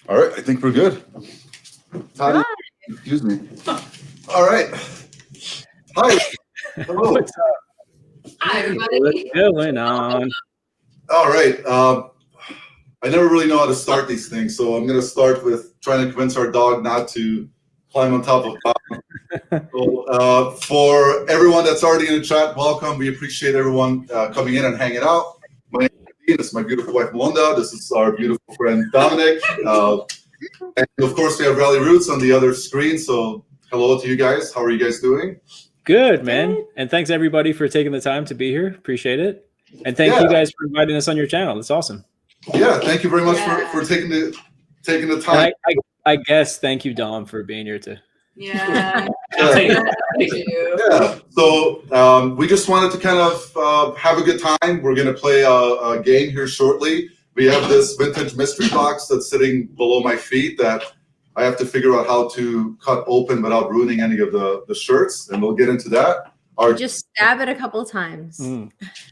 All right, I think we're good. Tony, excuse me. All right. Hi. Hello. What's up? Hi, everybody. What's going on? All right. I never really know how to start these things, so I'm going to start with trying to convince our dog not to climb on top of Bob. So, for everyone that's already in the chat, welcome. We appreciate everyone coming in and hanging out. My name is Dean. This is my beautiful wife, Melinda. This is our beautiful friend, Dominic. And of course, we have Ralli Roots on the other screen. So hello to you guys. How are you guys doing? Good, man. And thanks everybody for taking the time to be here. Appreciate it. And thank you guys for inviting us on your channel. That's awesome. Yeah, thank you very much for taking the time. I guess thank you, Dom, for being here too. Yeah. Yeah. So we just wanted to kind of have a good time. We're going to play a game here shortly. We have this vintage mystery box that's sitting below my feet that I have to figure out how to cut open without ruining any of the shirts, and we'll get into that. Just stab it a couple times.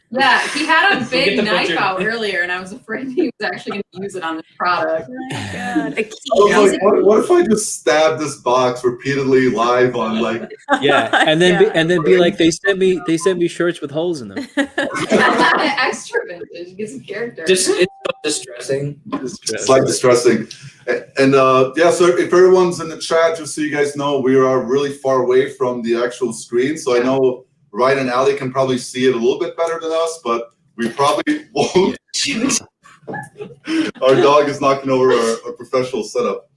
Yeah, he had a big knife out earlier, and I was afraid he was actually going to use it on this product. Oh my God. I was like, what if I just stab this box repeatedly live on like? Yeah, and then be like, they sent me shirts with holes in them. Extra vintage, get some character. It's so distressing. It's like distressing. And yeah, so if everyone's in the chat, just so you guys know, we are really far away from the actual screen. So I know Ryan and Ali can probably see it a little bit better than us, but we probably won't. Our dog is knocking over our professional setup.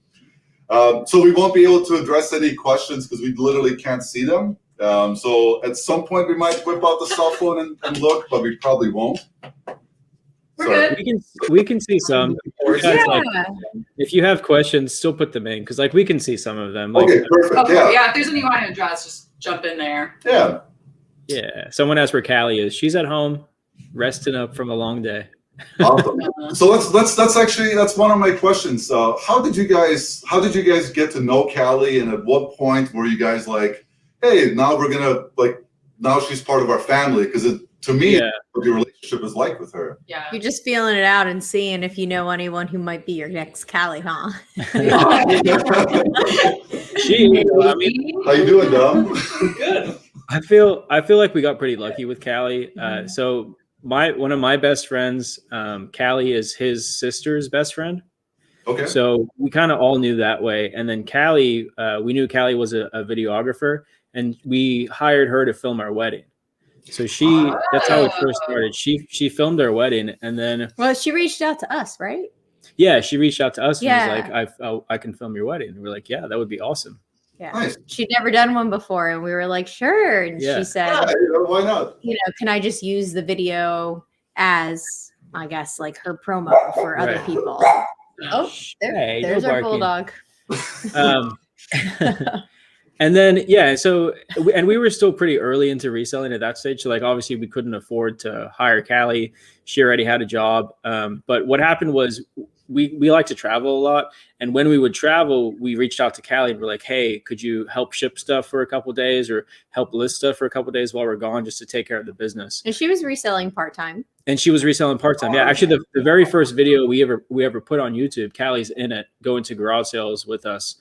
So we won't be able to address any questions because we literally can't see them. So at some point we might whip out the cell phone and look, but we probably won't. We're good. We can see some. If you have questions, still put them in because we can see some of them. Okay, perfect. Okay, yeah. If there's any you want to address, just jump in there. Yeah. Yeah. Someone asked where Callie is. She's at home, resting up from a long day. Awesome. So that's one of my questions. How did you guys get to know Callie, and at what point were you guys like, hey, now we're gonna now she's part of our family? Because to me, what your relationship is like with her. Yeah. You're just feeling it out and seeing if you know anyone who might be your next Callie, huh? How you doing, Dom? Good. I feel like we got pretty lucky with Callie. So one of my best friends, Callie is his sister's best friend. Okay. So we kind of all knew that way. And then Callie, we knew Callie was a videographer, and we hired her to film our wedding. So that's how it first started. She filmed our wedding, and then she reached out to us, right? Yeah, she reached out to us and was like, I can film your wedding. And we're like, yeah, that would be awesome. Yeah. Nice. She'd never done one before, and we were like, sure. And she said, why not? Can I just use the video as, I guess, her promo for other people? Oh, there's our bulldog. And then, we were still pretty early into reselling at that stage. So obviously we couldn't afford to hire Callie. She already had a job. But what happened was we like to travel a lot. And when we would travel, we reached out to Callie and we're like, hey, could you help ship stuff for a couple of days or help list stuff for a couple of days while we're gone just to take care of the business? And she was reselling part-time. Yeah, actually the very first video we ever put on YouTube, Callie's in it, going to garage sales with us.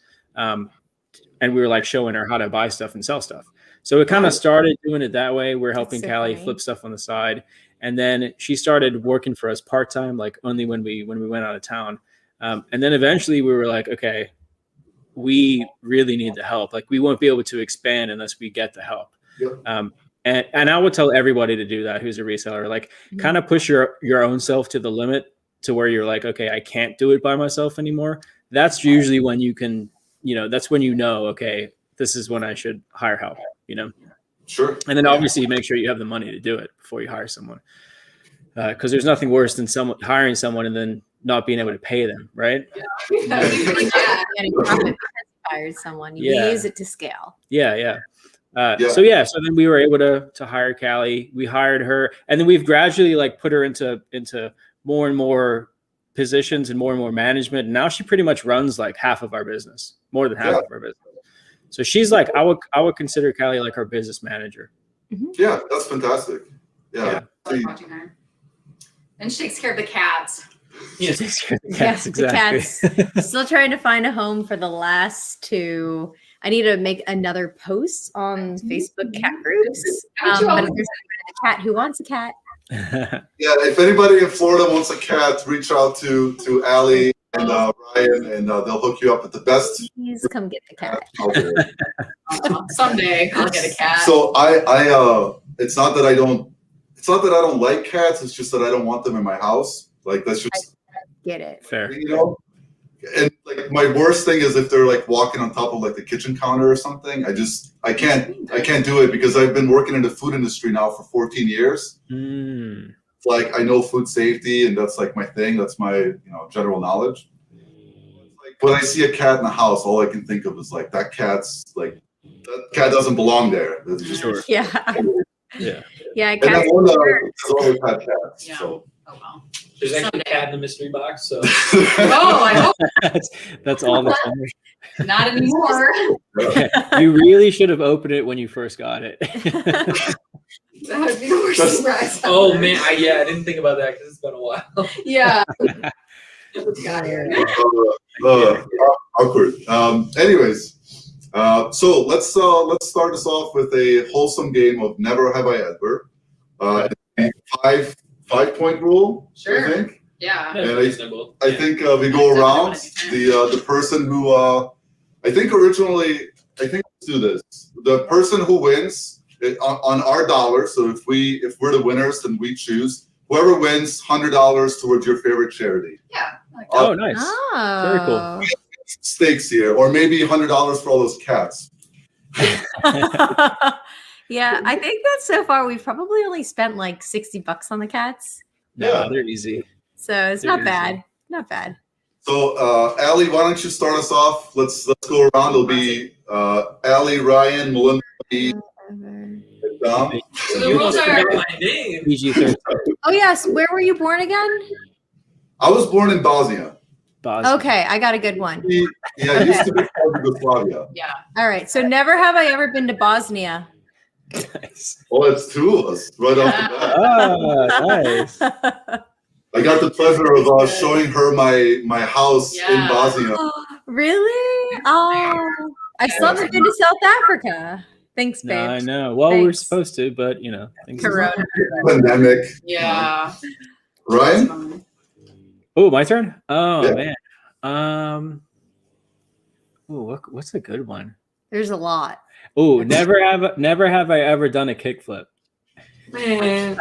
And we were showing her how to buy stuff and sell stuff. So it kind of started doing it that way. We're helping Callie flip stuff on the side. And then she started working for us part-time, only when we went out of town. And then eventually we were like, okay, we really need the help. We won't be able to expand unless we get the help. Yep. And I would tell everybody to do that who's a reseller, kind of push your own self to the limit to where you're like, okay, I can't do it by myself anymore. That's usually when you can, that's when okay, this is when I should hire help, Sure. And then obviously make sure you have the money to do it before you hire someone. Because there's nothing worse than hiring someone and then not being able to pay them, right? Hired someone, you use it to scale. So then we were able to hire Callie. We hired her, and then we've gradually put her into more and more positions and more management. And now she pretty much runs half of our business, more than half of our business. So she's I would consider Callie our business manager. Yeah, that's fantastic. Yeah. Watching her. And she takes care of the cats. She takes care of the Yeah, cats, the exactly. cats. Still trying to find a home for the last two. I need to make another post on Facebook cat groups. But if there's anybody with a cat who wants a cat, Yeah, if anybody in Florida wants a cat, reach out to Allie and Ryan, and they'll hook you up with the best. please come get the cat. out there. Someday I'll get a cat. So it's not that I don't like cats. It's just that I don't want them in my house. Like that's just Get it. Fair. you know. And like my worst thing is if they're like walking on top of like the kitchen counter or something. I can't do it because I've been working in the food industry now for 14 years. Mm. Like I know food safety and that's like my thing. That's my general knowledge. Like when I see a cat in the house, all I can think of is like that cat doesn't belong there. That's just Sure. Yeah. Yeah. Yeah, and cats. I've always had cats. Yeah. So. Oh well. There's actually Someday. a cat in the mystery box, so Oh, I hope That's all that's not anymore. You really should have opened it when you first got it. That would be the worst surprise. oh man, I didn't think about that because it's been a while. Yeah. Got here. Awkward. Anyways, so let's start us off with a wholesome game of Never Have I Ever. Five-point rule. Sure. I think. Yeah. And Reasonable. I think we go around the person who I think originally let's do this. The person who wins on our dollar. So if we're the winners, then we choose whoever wins $100 towards your favorite charity. Yeah. I like Oh, nice. Oh. Very cool. Stakes here, or maybe $100 for all those cats. Yeah, I think that so far we've probably only spent like $60 on the cats. No, Yeah. they're easy. So it's They're not easy. bad. Not bad. So, Allie, why don't you start us off? Let's go around. It'll be Allie, Ryan, Melinda, me, and Dom. So the You rules almost are. forgot my name. PG-13. Oh yes, where were you born again? I was born in Bosnia. Bosnia. Okay, I got a good one. Yeah, it used to be called Yugoslavia. Yeah. All right, so never have I ever been to Bosnia. Nice. Oh, it's two of us right off the bat. Oh, nice. I got the pleasure of showing her my house in Yeah. Bosnia. Really? Oh, I still haven't been to South Africa. Thanks, No, I babe. know. Well, we're Thanks. supposed to, but things. Corona. Pandemic. Yeah. Ryan? Oh, my turn. Oh Yeah. man. Oh, what's a good one? There's a lot. Oh, never have I ever done a kickflip. I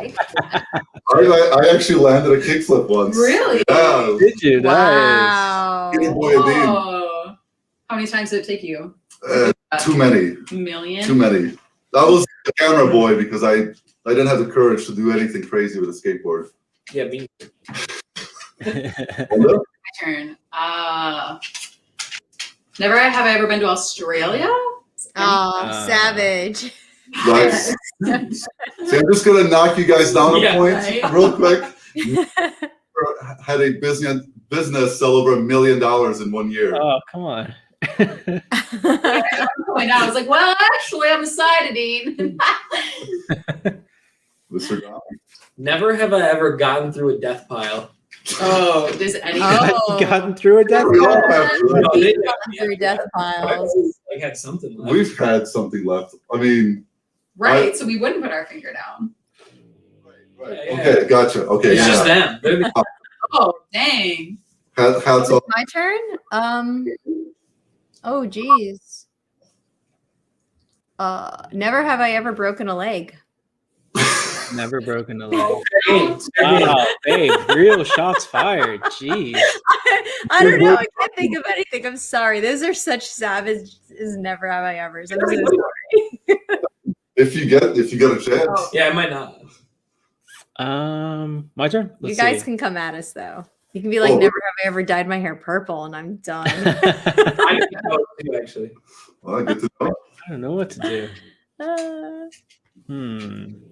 actually landed a kickflip once. Really? Yeah. Did you? Nice. Wow. Good boy, Dean. Oh. How many times did it take you? Too many. Million? Too many. I was a camera boy because I didn't have the courage to do anything crazy with a skateboard. Yeah, me. Melinda? My turn. Never have I ever been to Australia? Oh, savage. Nice. See, I'm just gonna knock you guys down a Yeah, point right. real quick. Had a business sell over $1 million in 1 year. Oh, come on. I was like, well, actually, I'm a Dean. Mr. Dom. Never have I ever gotten through a death pile. Oh, does any? Oh. Gotten through a death We all pile? have to. No, they- Through death piles. I had something left. We've had something left. I mean, Right, so we wouldn't put our finger down. right. Okay, gotcha. Okay, It's just yeah. them. They're the- Oh, dang. Hats off. My turn? Oh geez. Never have I ever broken a leg. Never broken a leg. Hey, Wow, babe, real shots fired. Jeez. I don't know. I can't think of anything. I'm sorry. Those are such savage never have I ever. I'm so sorry. If you get a chance. Oh. Yeah, I might not. My turn. You Let's guys see. can come at us though. You can be like, Oh. never have I ever dyed my hair purple, and I'm done. I didn't know too, actually. Well, good to know. I don't know what to do.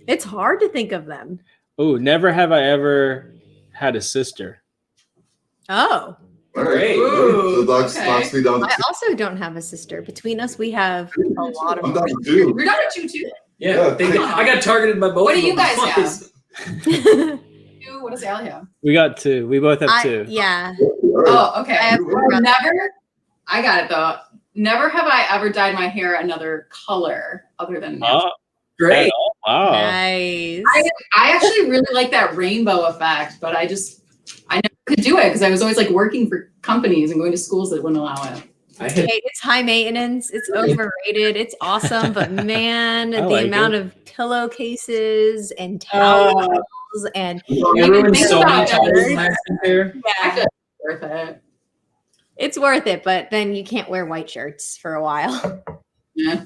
It's hard to think of them. Oh, never have I ever had a sister. Oh, All right. Great. So knocks me down to I also don't have a sister. Between us, we have a lot I'm of. down to 2. We're down to 2-2. Yeah, Yeah. I got targeted by both. What of do you them. guys have? You 2? What does Allie have? We got 2. We both have 2. Yeah. All right. Oh, okay. I have Never. I got it though. Never have I ever dyed my hair another color other than natural. Oh, Great. wow. Nice. I actually really like that rainbow effect, but I never could do it because I was always like working for companies and going to schools that wouldn't allow it. It's high maintenance. It's overrated. It's awesome, but man, the like amount it. of pillowcases and towels and Everyone's think so many about towels it. in my hair. I yeah, feel like it's worth it. it's worth it. But then you can't wear white shirts for a while. Yeah.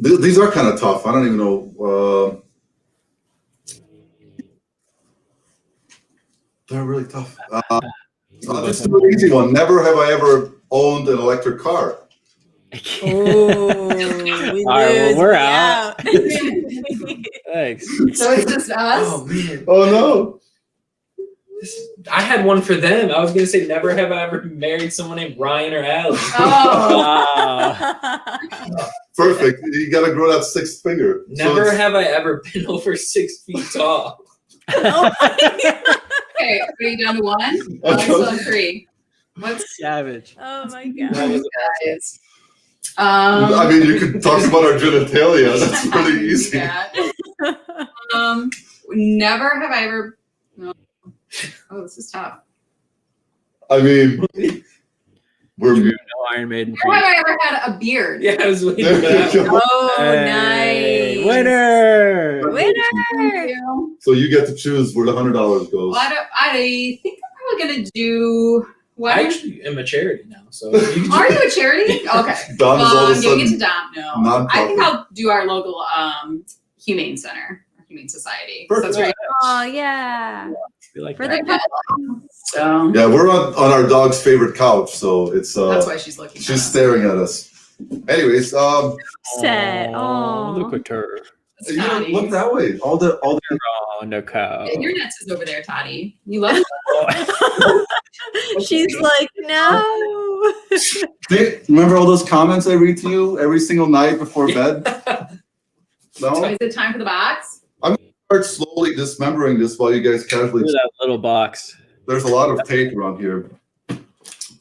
These are kind of tough. I don't even know. They're really tough. This is an easy one. Never have I ever owned an electric car. Oh, we All right, well, lose. we're We out. out. Thanks. So it's just us. Oh man, Oh no! I had one for them. I was gonna say never have I ever married someone named Ryan or Allie. Oh. Wow. Perfect. You got to grow that 6th finger. Never So have I ever been over 6 feet tall. Oh my God. Okay, are you down to 1? Okay. I still have 3. What's Savage. Oh my That God. was guys? I mean, you could talk about our genitalia. That's pretty easy. Yeah. Never have I ever. No. Oh, this is tough. I mean, we're No Iron Maiden. Never have I ever had a beard. Yeah, I was waiting there for that you one. go. Oh, Hey, nice. winner. Thank Winner. you. So you get to choose where the $100 goes. Well, I think I'm probably gonna do. What? I actually am a charity now, so you Are you a charity? Okay. Don is all of a I'm giving it to sudden Dom. No, non-profit. I think I'll do our local humane center, or humane society. So that's Perfect. right. Oh yeah. We like For that. the So Yeah, we're on our dog's favorite couch, so it's that's why she's looking. she's staring at us. Anyways, set. Oh, look Oh. at her. you don't look that way. All the Oh, no cow. Your nuts is over there, Toddy. You love it. She's like, no. remember all those comments I read to you every single night before bed? So No. is it time for the box? Start slowly dismembering this while you guys casually. Look at that little box. There's a lot of tape around here. But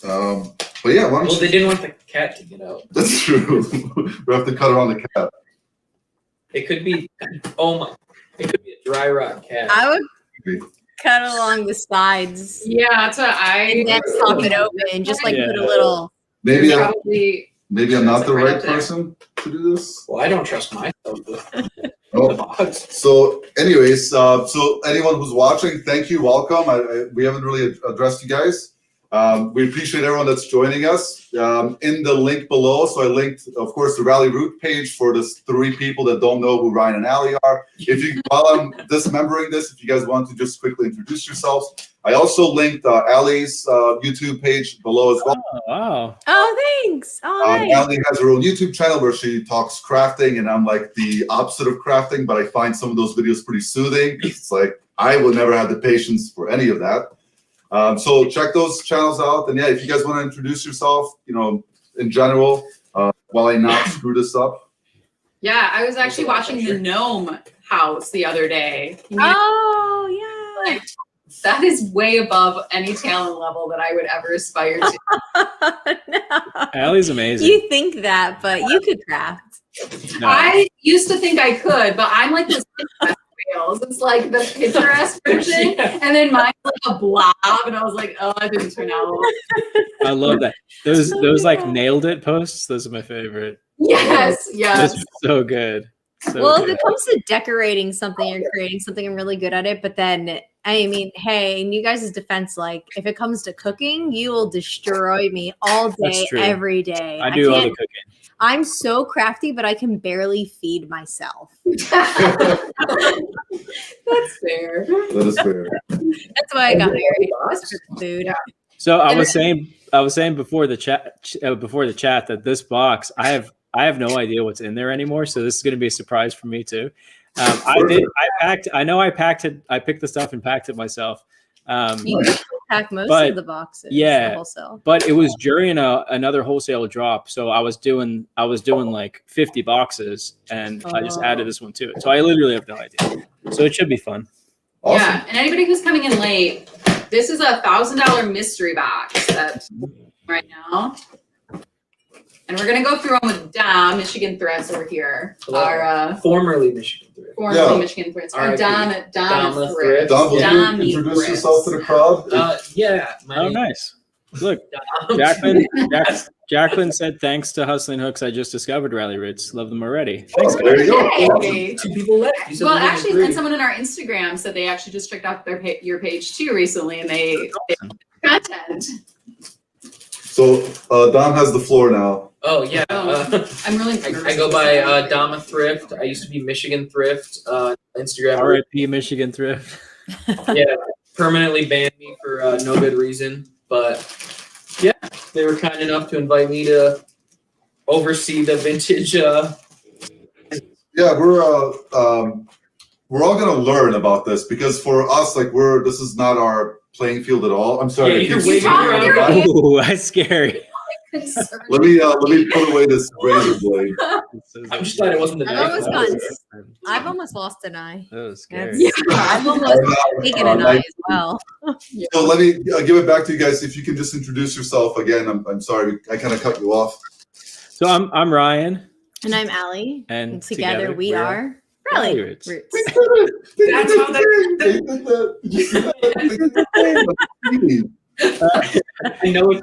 yeah, why don't Well, you? they didn't want the cat to get out. That's true. We have to cut around the cat. It could be, oh my, it could be a dry rot cat. I would cut along the sides Yeah, that's what and then pop it open and just like Yeah. put a little. Maybe I'm probably. not the Right right up there. person to do this. Well, I don't trust myself with the Oh. box. So, anyways, so anyone who's watching, thank you, welcome. We haven't really addressed you guys. We appreciate everyone that's joining us. In the link below, so I linked, of course, the Ralli Root page for the 3 people that don't know who Ryan and Allie are. If you, while I'm dismembering this, if you guys want to just quickly introduce yourselves, I also linked Allie's YouTube page below as well. Oh, wow. Oh, thanks. Oh, nice. Allie has her own YouTube channel where she talks crafting, and I'm like the opposite of crafting, but I find some of those videos pretty soothing. It's like I will never have the patience for any of that. So check those channels out, and yeah, if you guys want to introduce yourself, in general, while I not screw this up. Yeah, I was actually watching the Gnome House the other day. Oh, yeah. Like, that is way above any talent level that I would ever aspire to. No. Allie's amazing. You think that, but you could craft. No. I used to think I could, but I'm like this Pinterest. It's like the Pinterest version, Yeah. and then mine's like a blob, and I was like, oh, I didn't turn out. I love that. Those like nailed it posts. Those are my favorite. Yes, yes. Those are so good. So Well, if good. it comes to decorating something or creating something, I'm really good at it. But then, I mean, hey, in you guys' defense, like if it comes to cooking, you will destroy me all day, That's true. every day. I do all the can't- cooking. I'm so crafty, but I can barely feed myself. That's fair. That is fair. That's why I got married. Just for food. So I was saying before the chat that this box, I have no idea what's in there anymore. So this is going to be a surprise for me too. I picked the stuff and packed it myself. You can pack most But, of the boxes. yeah. The wholesale. But it was during another wholesale drop, so I was doing like 50 boxes, and I just added this one to it. So I literally have no idea. So it should be fun. Awesome. Yeah, and anybody who's coming in late, this is a $1,000 mystery box that's right now. And we're gonna go through them with Dom, Michigan Threats over here. Hello. Our Formerly Michigan Threat. formerly Yeah. Michigan Threats. Our R.I.P. Dom Dom Threats. Dom, will you Dommy introduce Threats. yourself to the crowd? Yeah. My Oh, name nice. Look, is Jacqueline said, thanks to Hustling Hooks, I just discovered Ralli Roots. Love them already. Thanks, There you go. Yay. Awesome. 2 people left. You said Well, there were actually, 3. and someone in our Instagram said they actually just checked out your page too recently, and they content. So Dom has the floor now. Oh yeah. I'm really. I go by Dama Thrift. I used to be Michigan Thrift. Instagram. RIP Michigan Thrift. Yeah, permanently banned me for no good reason. But yeah, they were kind enough to invite me to oversee the vintage. Yeah, we're all gonna learn about this because for us, like this is not our playing field at all. I'm sorry. Yeah, you're I keep waving saying around. that. Ooh, that's scary. Let me put away this razor blade. I'm just glad it wasn't the I've knife. I've almost lost an eye. That was scary. That's, I've almost taken an eye as well. So let me give it back to you guys. If you can just introduce yourself again. I'm sorry, I kind of cut you off. So I'm Ryan. And I'm Allie. And And together we we're are Ralli Ralli Roots. Roots. That's how I know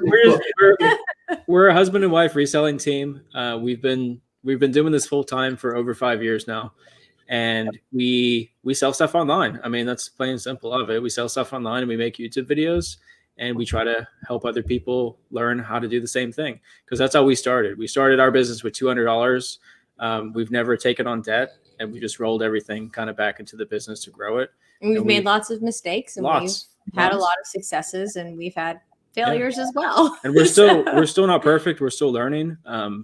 We're a husband and wife reselling team. We've been doing this full time for over 5 years now, and we sell stuff online. I mean, that's plain and simple of it. We sell stuff online and we make YouTube videos, and we try to help other people learn how to do the same thing, because that's how we started. We started our business with $200. We've never taken on debt, and we just rolled everything kind of back into the business to grow it. And we've And made lots of mistakes and Lots. we've had a lot of successes and we've had failures as well. And we're still not perfect. We're still learning.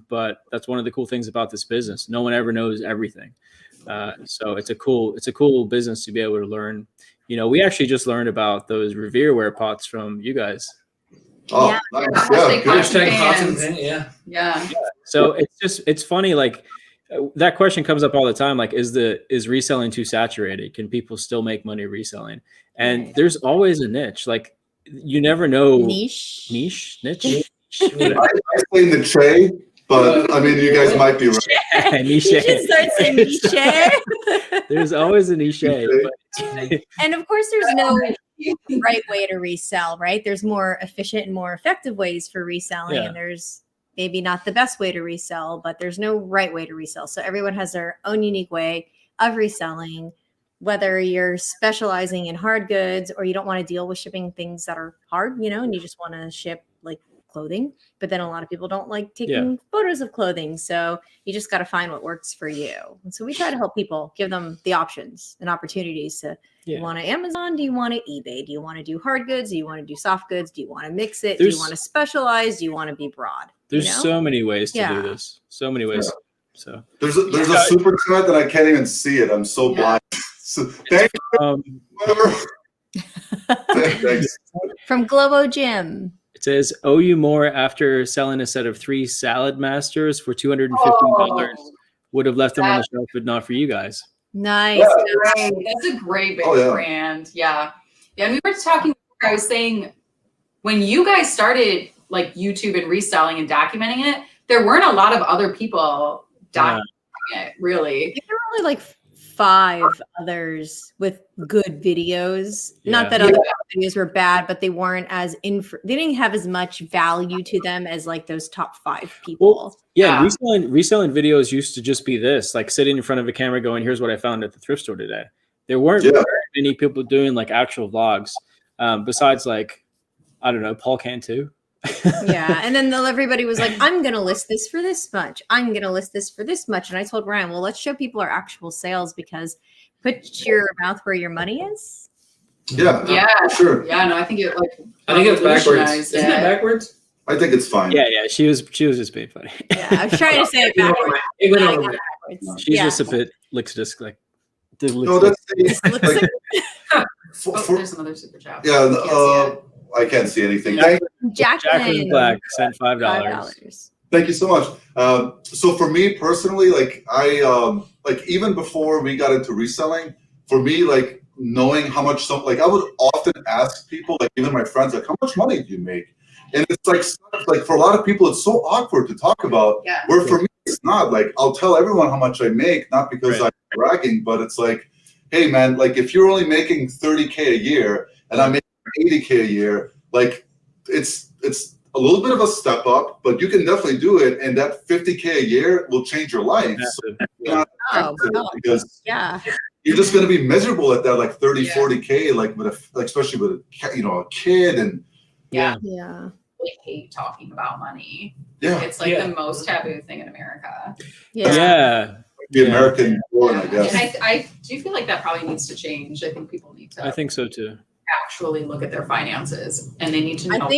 But that's one of the cool things about this business. No one ever knows everything. So it's a cool business to be able to learn. You know, we actually just learned about those Revereware pots from you guys. Oh, Yeah. nice. Yeah, Yeah, good. Hashtag hot and Fans. vent, yeah. Yeah. So it's funny. Like that question comes up all the time. Like, is reselling too saturated? Can people still make money reselling? And Right. there's always a niche. Like you never know. Niche. Niche. I say in the tray, but I mean, you guys might be right. You should start saying niche. There's always a niche. But And of course, there's no right way to resell, right? There's more efficient and more effective ways for reselling, Yeah. and there's maybe not the best way to resell, but there's no right way to resell. So everyone has their own unique way of reselling, whether you're specializing in hard goods or you don't want to deal with shipping things that are hard, and you just want to ship like clothing. But then a lot of people don't like taking photos of clothing. So you just got to find what works for you. And so we try to help people, give them the options and opportunities to, do you want to Amazon? Do you want to eBay? Do you want to do hard goods? Do you want to do soft goods? Do you want to mix it? Do you want to specialize? Do you want to be broad? There's so many ways to do this. So many ways. So There's a super chat that I can't even see it. I'm so blind. So thank you. Thanks. From Globo Gym. It says, owe you more after selling a set of 3 Salad Masters for $250. Would have left them on the shelf, but not for you guys. Nice. Yeah. That's a great Oh, yeah. brand. Yeah. Yeah. And we were talking, I was saying, when you guys started like YouTube and reselling and documenting it, there weren't a lot of other people documenting it, really. There were only like 5 others with good videos. Not that other videos were bad, but they weren't as they didn't have as much value to them as like those top 5 people. Well, reselling videos used to just be this, like sitting in front of a camera going, here's what I found at the thrift store today. There weren't many people doing like actual vlogs, besides like, I don't know, Paul Cantu. Yeah. And then everybody was like, I'm going to list this for this much. I'm going to list this for this much. And I told Ryan, well, let's show people our actual sales, because put your mouth where your money is. Yeah. Yeah. Sure. Yeah. No, I think it I think it's backwards. Isn't it backwards? I think it's fine. Yeah. She was just being funny. Yeah. I was trying to say it backwards. It went I over got my- it backwards. She's Yeah. just a bit licksidisc, like. No, that's like, there's another super chat. I can't see anything. Jacqueline Black sent $5. Thank you so much. So for me personally, like I like even before we got into reselling, for me, like knowing how much like I would often ask people, like even my friends, like, how much money do you make? And it's like for a lot of people, it's so awkward to talk about. Yeah. Where for me, it's not. Like I'll tell everyone how much I make, not because I'm bragging, but it's like, hey man, like if you're only making 30K a year and I'm making 80K a year, like it's a little bit of a step up, but you can definitely do it, and that 50K a year will change your life. So, because you're just going to be miserable at that, like 30, 40K, like especially with a kid and I hate talking about money. Yeah, it's like the most taboo thing in America. The American born, I guess. And I do feel like that probably needs to change. I think people need to. I think so too. Actually look at their finances, and they need to know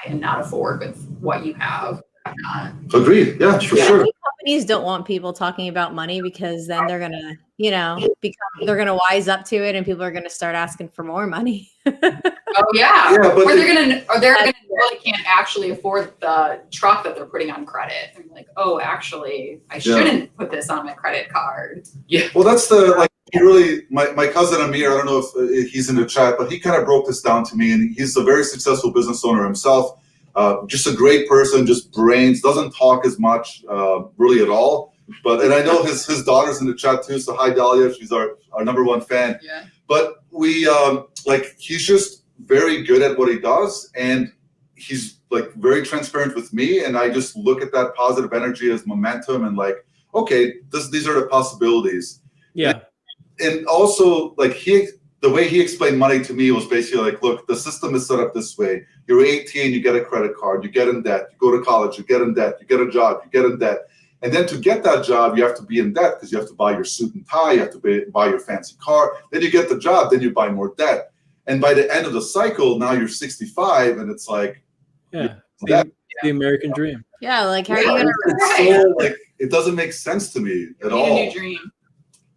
and not afford with what you have. Agreed. Yeah, for sure. Companies don't want people talking about money because then they're gonna, they're gonna wise up to it, and people are gonna start asking for more money. Oh yeah, or they're gonna know they can't actually afford the truck that they're putting on credit. They're like, oh, actually, I shouldn't put this on my credit card. Yeah. Well, that's my cousin Amir. I don't know if he's in the chat, but he kind of broke this down to me, and he's a very successful business owner himself. Just a great person, just brains, doesn't talk as much really at all. And I know his daughter's in the chat too. So hi Dahlia, she's our #1 fan. Yeah. But we he's just very good at what he does, and he's like very transparent with me, and I just look at that positive energy as momentum and like, okay, these are the possibilities. Yeah. And also like the way he explained money to me was basically like, look, the system is set up this way. You're 18, you get a credit card, you get in debt, you go to college, you get in debt, you get a job, you get in debt. And then to get that job, you have to be in debt because you have to buy your suit and tie, you have to buy your fancy car. Then you get the job, then you buy more debt. And by the end of the cycle, now you're 65, and it's like, the American dream. Yeah, like how are you gonna? It doesn't make sense to me at all. A new dream.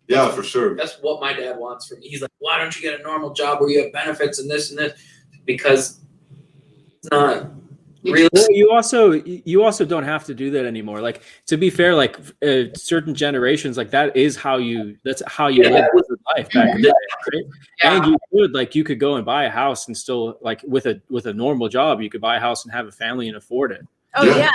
Yeah, for sure. That's what my dad wants from me. He's like, why don't you get a normal job where you have benefits and this and this? Because it's not really. Well, you also don't have to do that anymore. Like, to be fair, like certain generations, like that's how you live life back in the day, right? And you could go and buy a house and still, like, with a normal job, you could buy a house and have a family and afford it. Oh yeah.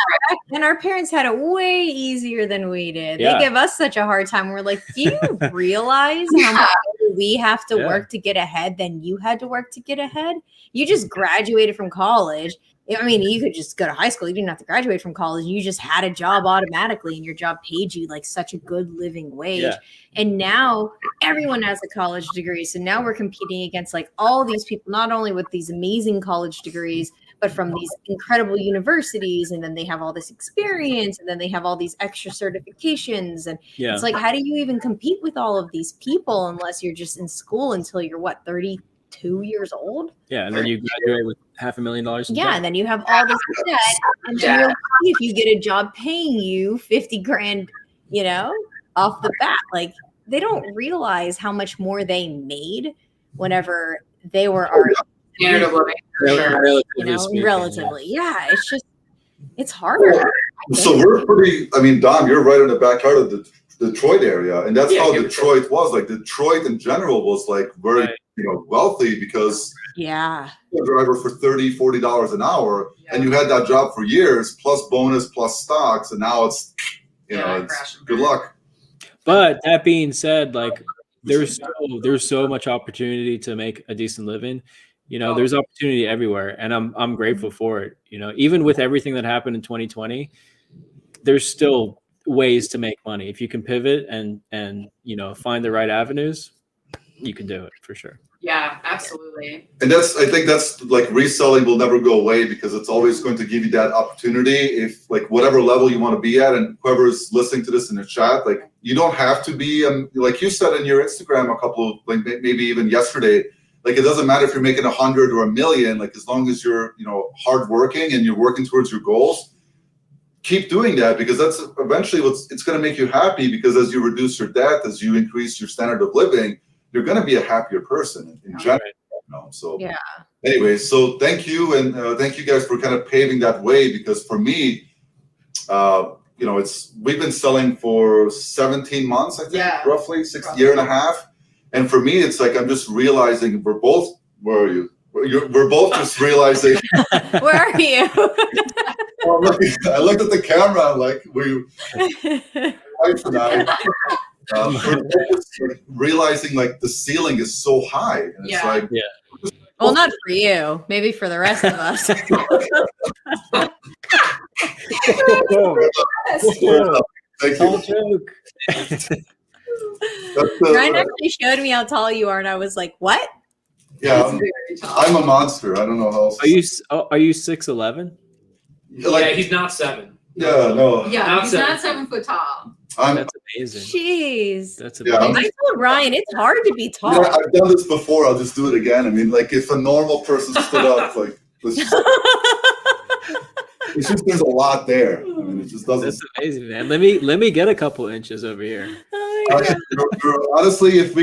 And our parents had it way easier than we did. They give us such a hard time. We're like, do you realize how much we have to work to get ahead than you had to work to get ahead? You just graduated from college. I mean, you could just go to high school. You didn't have to graduate from college. You just had a job automatically, and your job paid you like such a good living wage. Yeah. And now everyone has a college degree. So now we're competing against like all these people, not only with these amazing college degrees, but from these incredible universities. And then they have all this experience, and then they have all these extra certifications. And it's like, how do you even compete with all of these people unless you're just in school until you're 32 years old? Yeah, and then you graduate with $500,000. Yeah, and then you have all this debt, and then you're lucky if you get a job paying you $50,000, off the bat. Like, they don't realize how much more they made whenever they were already relatively. Yeah, it's harder. So we're pretty. I mean, Dom, you're right in the backyard of the Detroit area, and that's how Detroit was. Like Detroit in general was like very wealthy because a driver for $30-$40 an hour, and you had that job for years, plus bonus, plus stocks, and now it's it's good luck. But that being said, like there's so much opportunity to make a decent living. There's opportunity everywhere, and I'm grateful for it. Even with everything that happened in 2020, there's still ways to make money if you can pivot and find the right avenues. You can do it for sure. Yeah, absolutely. And I think that's like reselling will never go away because it's always going to give you that opportunity if like whatever level you want to be at, and whoever's listening to this in the chat, like you don't have to be like you said in your Instagram a couple of like maybe even yesterday, like it doesn't matter if you're making 100 or 1 million, like as long as you're hardworking and you're working towards your goals, keep doing that because that's eventually it's going to make you happy because as you reduce your debt, as you increase your standard of living, you're going to be a happier person in general. So anyway, so thank you. And thank you guys for kind of paving that way because for me, we've been selling for 17 months, I think, roughly 6 year and a half. And for me, it's like I'm just realizing we're both. Where are you? We're both just realizing. Where are you? I looked at the camera. I'm like, wife and I. We're both like realizing like the ceiling is so high, and it's like, Well, not for you. Maybe for the rest of us. Thank Tall you. joke. Ryan actually showed me how tall you are, and I was like, "What?" Yeah, It's very tall. I'm a monster. I don't know how else. Are you 6'11"? Like, yeah, he's not 7. yeah, no. Yeah, Not he's 7 not foot. 7 foot tall. That's amazing. Jeez. That's Yeah, amazing. I told Ryan it's hard to be You tall. know, I've done this before. I'll just do it again. I mean, like if a normal person stood up, like it's just there's a lot there. I mean, it just doesn't. That's amazing, man. Let me get a couple inches over here. Oh my God. Honestly, if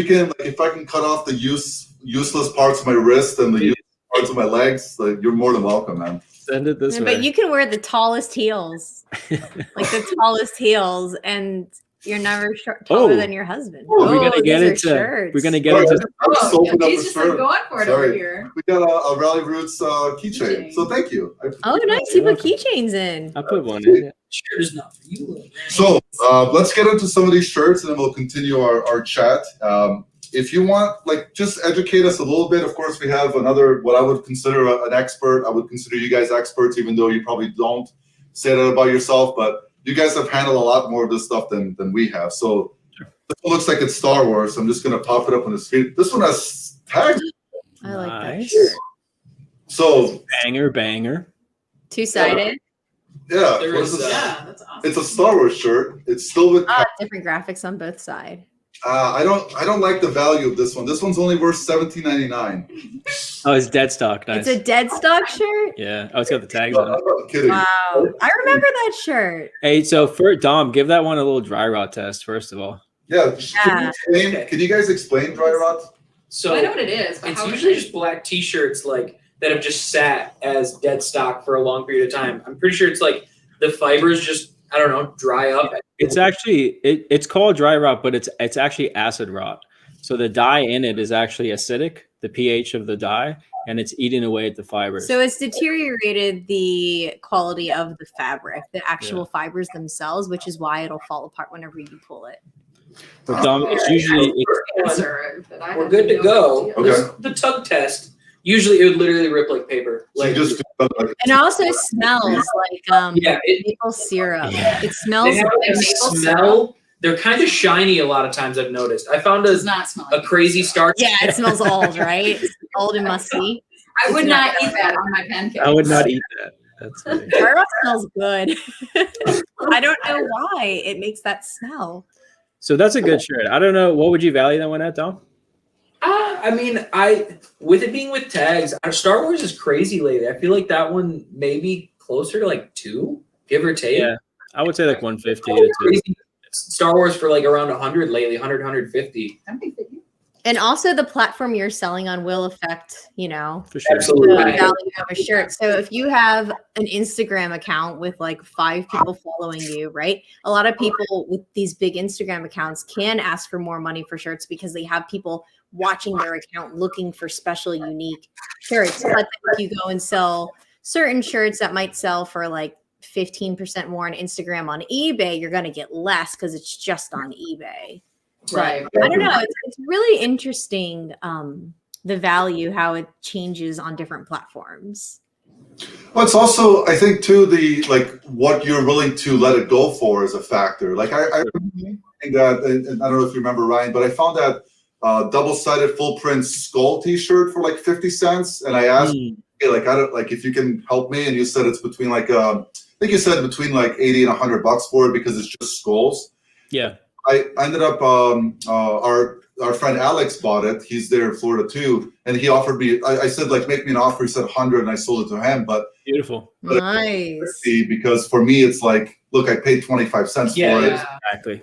I can cut off the useless parts of my wrist and the useless parts of my legs, like you're more than welcome, man. Send it this way. But you can wear the tallest heels, like the tallest heels, and you're never taller than your husband. We're gonna get these are into. shirts. We're gonna get Sorry, into. I just opened up He's the just shirt. like going for it Sorry. over here. We got a Ralli Roots keychain. So thank you. Oh, nice! You put keychains in. I put one in. Shirt is not for you. So let's get into some of these shirts, and then we'll continue our chat. If you want, like, just educate us a little bit. Of course, we have another, what I would consider an expert. I would consider you guys experts, even though you probably don't say that about yourself. But you guys have handled a lot more of this stuff than we have. So this one looks like it's Star Wars. So I'm just going to pop it up on the screen. This one has tags. I like that Nice. shirt. So Banger. Two-sided. yeah, There what is, is this? Yeah, that's awesome. It's a Star Wars shirt. It's still with. Different graphics on both sides. I don't like the value of this one. This one's only worth $17.99. Oh, it's dead stock. Nice. It's a dead stock shirt. Yeah. Oh, it's got the tags on it. I'm kidding. Wow, I remember that shirt. Hey, so for Dom, give that one a little dry rot test first of all. Yeah. Can you guys explain dry rot? So I know what it is, but it's how usually just black T-shirts like that have just sat as dead stock for a long period of time. I'm pretty sure it's like the fibers just, I don't know, dry up. It's actually it's called dry rot, but it's actually acid rot. So the dye in it is actually acidic, the pH of the dye, and it's eating away at the fibers. So it's deteriorated the quality of the fabric, the actual fibers themselves, which is why it'll fall apart whenever you pull it. For Dom, it's usually We're good to go. Okay. The tug test. Usually, it would literally rip like paper. So you Like just And it also smells like yeah, maple syrup. Yeah. It smells they have like a maple syrup. smell. They're kind of shiny a lot of times. I've noticed. I found does not smell a like crazy syrup. start. Yeah, it smells old, right? Old and musty. I would not eat that on my pancakes. I would not eat that. That's funny. Dry rot smells good. I don't know why it makes that smell. So that's a good shirt. I don't know. What would you value that one at, Dom? I mean, with it being with tags, Star Wars is crazy lately. I feel like that one may be closer to like 2, give or take. Yeah, I would say like 150 to 2. Crazy. Star Wars for like around 100 lately, 100, 150. And also the platform you're selling on will affect, For sure. the Absolutely. value of a shirt. So if you have an Instagram account with like 5 people following you, right? A lot of people with these big Instagram accounts can ask for more money for shirts because they have people watching their account looking for special, unique shirts. But then if you go and sell certain shirts that might sell for like 15% more on Instagram on eBay, you're going to get less because it's just on eBay. Right. I don't know. It's really interesting, the value, how it changes on different platforms. Well, it's also, I think, too, what you're willing to let it go for is a factor. Like I think that, and I don't know if you remember, Ryan, but I found that double-sided full print skull T-shirt for like 50 cents, and I asked, hey, like, I don't like if you can help me, and you said it's between like I think you said between like 80 and $100 for it because it's just skulls. Yeah. I ended up our friend Alex bought it. He's there in Florida too, and he offered me. I said like make me an offer. He said 100, and I sold it to him. But Beautiful. Nice. because for me it's like, look, I paid 25 cents for it. Exactly.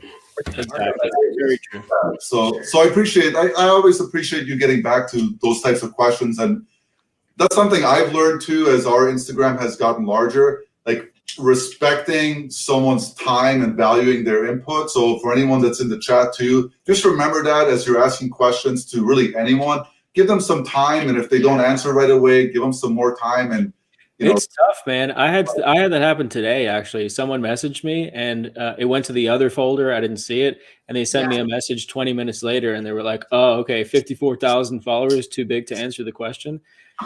Very true. So I appreciate. I always appreciate you getting back to those types of questions, and that's something I've learned too as our Instagram has gotten larger. Like respecting someone's time and valuing their input. So for anyone that's in the chat too, just remember that as you're asking questions to really anyone, give them some time. And if they don't answer right away, give them some more time. And it's tough, man. I had that happen today. Actually, someone messaged me, and it went to the other folder. I didn't see it, and they sent me a message 20 minutes later, and they were like, "Oh, okay, 54,000 followers, too big to answer the question."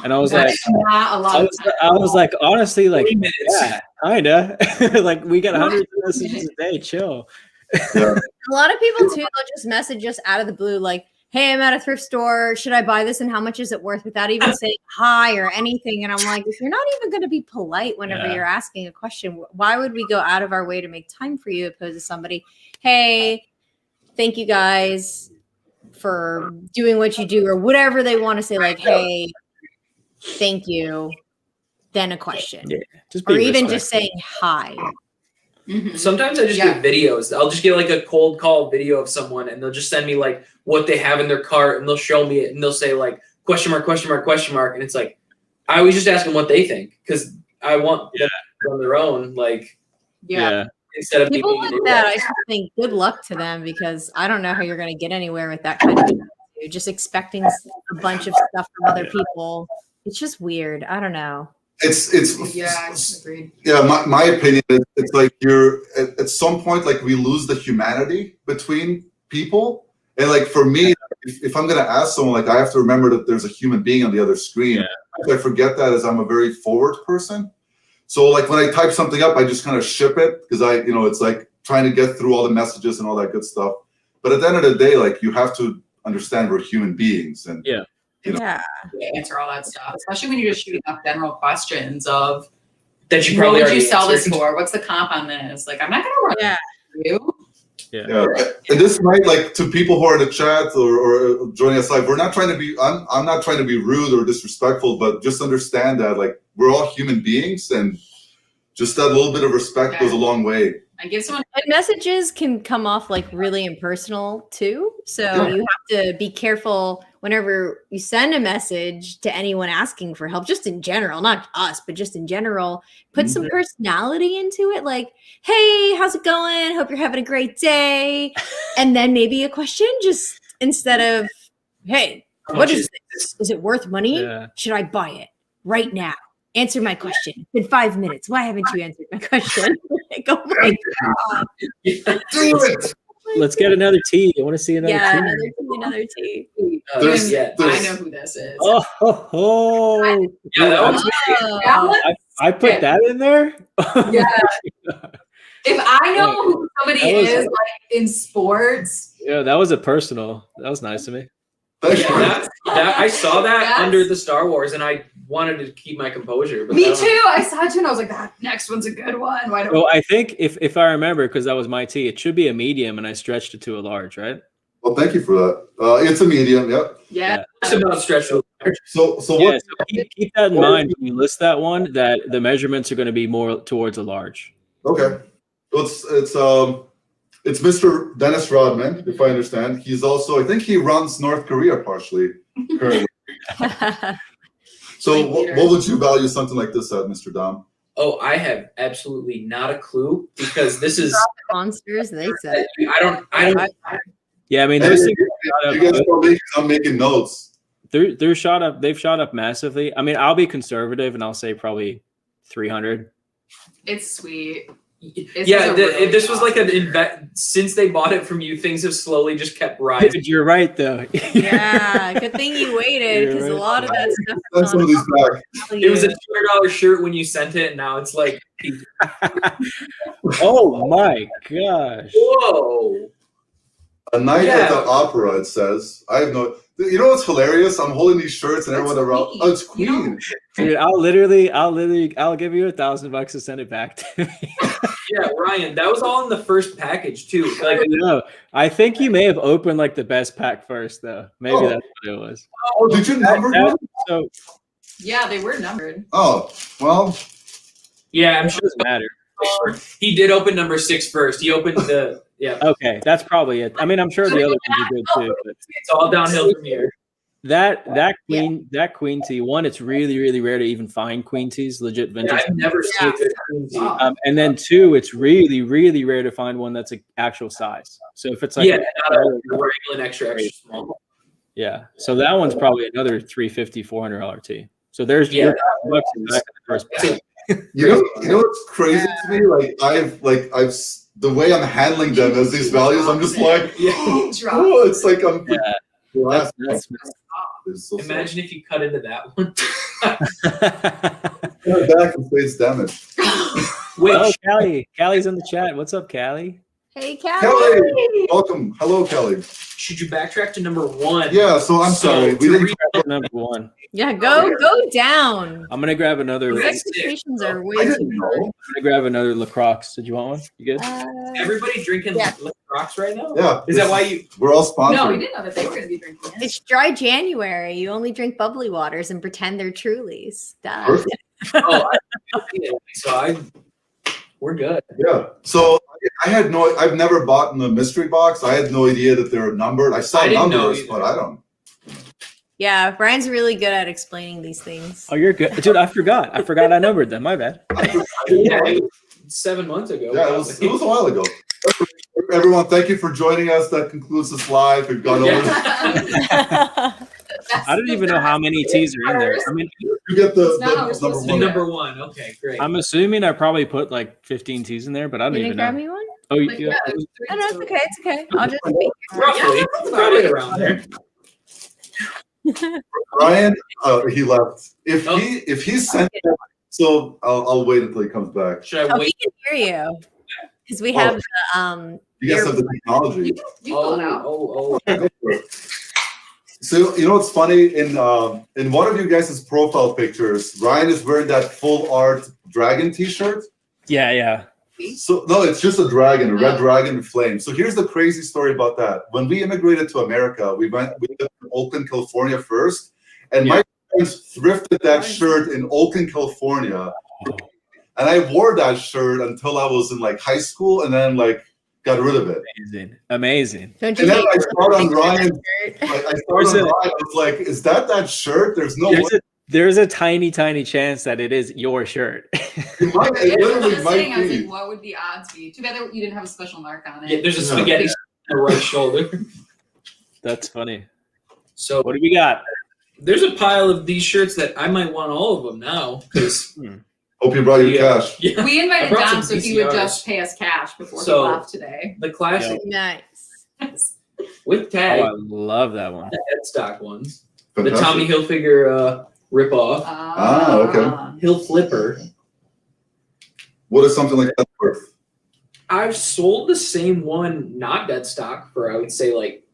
And I was like, not a lot. I was like, honestly, like, yeah, kinda. Like, we got hundreds of messages a day. Chill. A lot of people too, they'll just message us out of the blue, like, "Hey, I'm at a thrift store. Should I buy this? And how much is it worth?" Without even saying hi or anything. And I'm like, if you're not even going to be polite whenever you're asking a question, why would we go out of our way to make time for you opposed to somebody, "Hey, thank you guys for doing what you do," or whatever they want to say, like, "Hey, thank you," then a question. Yeah, just or even just saying hi. Sometimes I just get videos. I'll just get like a cold call video of someone, and they'll just send me like what they have in their cart, and they'll show me it, and they'll say like question mark, and it's like I always just ask them what they think, because I want them on their own, like instead of people like that. I just think good luck to them, because I don't know how you're going to get anywhere with that kind of thing. Just expecting a bunch of stuff from other people. It's just weird. I don't know. It's agreed. My opinion is it's like you're at some point, like, we lose the humanity between people. And like for me, if I'm gonna ask someone, like, I have to remember that there's a human being on the other screen. I forget that, as I'm a very forward person. So like when I type something up, I just kind of ship it, because it's like trying to get through all the messages and all that good stuff. But at the end of the day, like, you have to understand we're human beings, and answer all that stuff, especially when you're just shooting up general questions of that you probably what would you sell answered. this for? What's the comp on this? Like, I'm not gonna run you. And this might, like, to people who are in the chat or joining us live, we're not trying to be I'm not trying to be rude or disrespectful, but just understand that, like, we're all human beings, and just that little bit of respect goes a long way. I give someone, and messages can come off like really impersonal too. So you have to be careful whenever you send a message to anyone asking for help, just in general, not us, but just in general, put some personality into it. Like, "Hey, how's it going? Hope you're having a great day." And then maybe a question, just instead of, "Hey, what is this? Is it worth money? Should I buy it right now? Answer my question. It's been 5 minutes. Why haven't you answered my question?" Like, oh my God. Do it. Let's get another tea. I want to see another tea. Another tea. I know who this is. I put that in there. If I know who somebody is, like, in sports. Yeah, that was a personal. That was nice of me. I saw that under the Star Wars, and I wanted to keep my composure. But me too. I saw it too, and I was like, "That next one's a good one." Why don't? Well, I think if I remember, because that was my tea, it should be a medium, and I stretched it to a large, right? Well, thank you for that. It's a medium. Yep. Yeah. It's about stretch. So keep that in mind when you list that one. That the measurements are going to be more towards a large. Okay. It's Mr. Dennis Rodman, if I understand. He's also, I think he runs North Korea partially currently. So what would you value something like this at, Mr. Dom? Oh, I have absolutely not a clue, because this is monsters. They said. I don't. Yeah, I mean, those things you guys probably, I'm making notes. They're shot up. They've shot up massively. I mean, I'll be conservative and I'll say probably 300. It's sweet. This was like since they bought it from you, things have slowly just kept rising. Dude, you're right, though. Yeah, good thing you waited, because a lot of that stuff. That's some of these back. It was a $200 shirt when you sent it, and now it's like. Oh my gosh! Whoa! A night at the opera. It says. I have no. You know what's hilarious? I'm holding these shirts, and everyone around. Oh, it's Queen. Dude, I'll give you $1,000 to send it back to me. Yeah, Ryan, that was all in the first package too. Like, no, I think you may have opened like the best pack first, though. Maybe that's what it was. Oh, did you number them? So yeah, they were numbered. Oh, well. Yeah, I'm sure it doesn't matter. He did open number 6 first. He opened the Okay, that's probably it. I mean, I'm sure the other ones are good too. But it's all downhill from here. that queen tea one, it's really rare to even find queen teas, legit vintage. I've never seen a good queen tea. And then two, it's really rare to find one that's an actual size. So if it's like not a regular extra small. Yeah. So that one's probably another $350, $400 tea. So there's your bucks back in the first place. You know what's crazy to me? I've the way I'm handling them as these values, I'm just like, oh, it's like I'm. Imagine if you cut into that one. Back and face damage. Oh, Callie's in the chat. What's up, Callie? Hey, Callie. Kelly, welcome. Hello, Kelly. Should you backtrack to number 1? Yeah. So I'm sorry. We didn't number 1. Yeah, go down. I'm gonna grab another. Your expectations are way too high. I'm gonna grab another LaCroix. Did you want one? You good? Everybody drinking LaCroix right now? Yeah. Is that why you? We're all sponsored. No, we didn't know that they were going to be drinking it. It's dry January. You only drink bubbly waters and pretend they're Trulies. We're good. Yeah. So I've never bought in the mystery box. I had no idea that they were numbered. I saw numbers, but I don't. Yeah, Brian's really good at explaining these things. Oh, you're good, dude. I forgot I numbered them. My bad. Yeah, it was 7 months ago. Yeah, it was a while ago. Everyone, thank you for joining us. That concludes this live. We've gone over. I don't even know how many teas are in there. I mean, you get the number one. Okay, great. I'm assuming I probably put like 15 teas in there, but I don't You even didn't grab know. me one? Oh, No, it's okay. It's okay. I'll just be Roughly, probably around there. Ryan, he left. If he sent it, so I'll wait until he comes back. Should I Oh, wait? we can hear you because we have the You guys have the technology. You pull it out. So you know what's funny? In one of you guys' profile pictures, Ryan is wearing that full art dragon T-shirt. Yeah. So no, it's just a dragon, a red dragon with flames. So here's the crazy story about that. When we immigrated to America, we lived in Oakland, California first, and my parents thrifted that shirt in Oakland, California, and I wore that shirt until I was in like high school, and then like got rid of it. Amazing. Don't And you then I saw it on Ryan. I was like, "Is that shirt?" There's no way. There's a tiny chance that it is your shirt. It literally might I was be. like, what would the odds be? Too bad that you didn't have a special mark on it. Yeah, there's a spaghetti on the right shoulder. That's funny. So what do we got? There's a pile of these shirts that I might want all of them now because. Hope you brought your cash. Yeah. We invited Dom so he would VCRs. just pay us cash before he left today. The classic Nice. with tag. Oh, I love that one. The headstock ones. Fantastic. The Tommy Hilfiger ripoff. Okay. Hill Flipper. What is something like that worth? I've sold the same one, not dead stock, for I would say like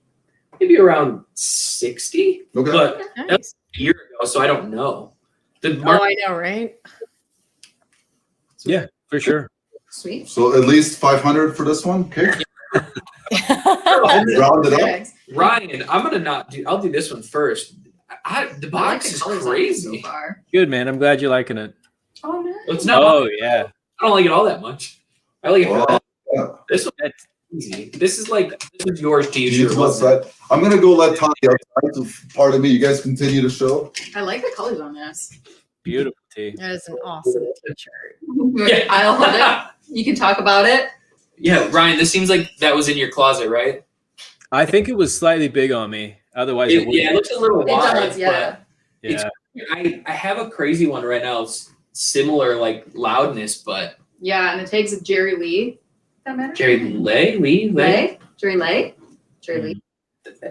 maybe around 60. Okay. But Nice. that's a year ago, so I don't know. The Oh, I know, right? Yeah, for sure. Sweet. So at least 500 for this one. Okay. Round it up. Ryan, I'm gonna not do. I'll do this one first. The box is crazy. So far. Good, man. I'm glad you're liking it. Oh no. It's not. Oh yeah. I don't like it all that much. I like it for that. Yeah. This one, That's easy. This is yours to You use. need to what's that? I'm gonna go let Tommy outside. So pardon me. You guys continue to show. I like the colors on this. beautiful tea. That is an awesome t-shirt. Yeah. I'll hold it. You can talk about it. Yeah, Ryan. This seems like that was in your closet, right? I think it was slightly big on me. Otherwise, it Yeah, it looks a little It wide. does, yeah. yeah. I have a crazy one right now. It's similar like loudness, but Yeah, and the tags of Jerry Lee. That matter? Jerry Lee. Jerry Lee.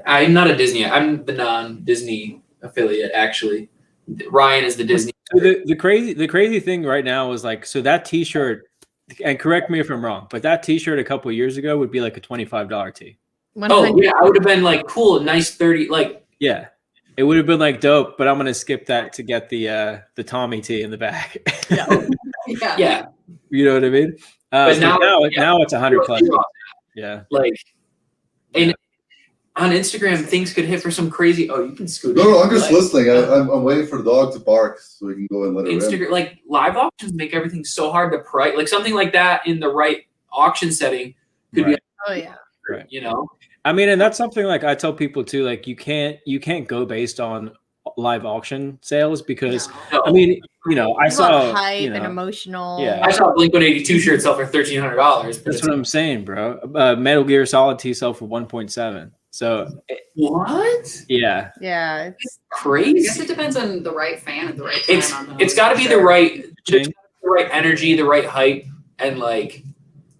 I'm not a Disney. I'm the non-Disney affiliate, actually. Ryan is the Disney. So the crazy thing right now is like, so that T-shirt, and correct me if I'm wrong, but that T-shirt a couple of years ago would be like a $25 tee. 100. Oh yeah, I would have been like cool, nice 30. Like Yeah, it would have been like dope, but I'm gonna skip that to get the Tommy tee in the back. yeah, You know what I mean? But So now- now it's 100 plus. Yeah. like, and on Instagram things could hit for some crazy. Oh, you can scoot. No, I'm just Like, listening. I'm waiting for the dog to bark so we can go and let it rip. Instagram, like live auctions make everything so hard to price. Like something like that in the right auction setting could be Right. Oh yeah. Right. You know, I mean, and that's something like I tell people too, like you can't go based on live auction sales because no. I mean, you know, I You want saw hype you know, and emotional. yeah. I saw a Blink-182 shirt sell for $1,300. That's what I'm saying, bro. Metal Gear Solid T sell for 1.7. So what? yeah, Yeah, it's I Crazy. guess it depends on the right fan at the right time. It's on those. it's got to be the right energy, the right hype, and like.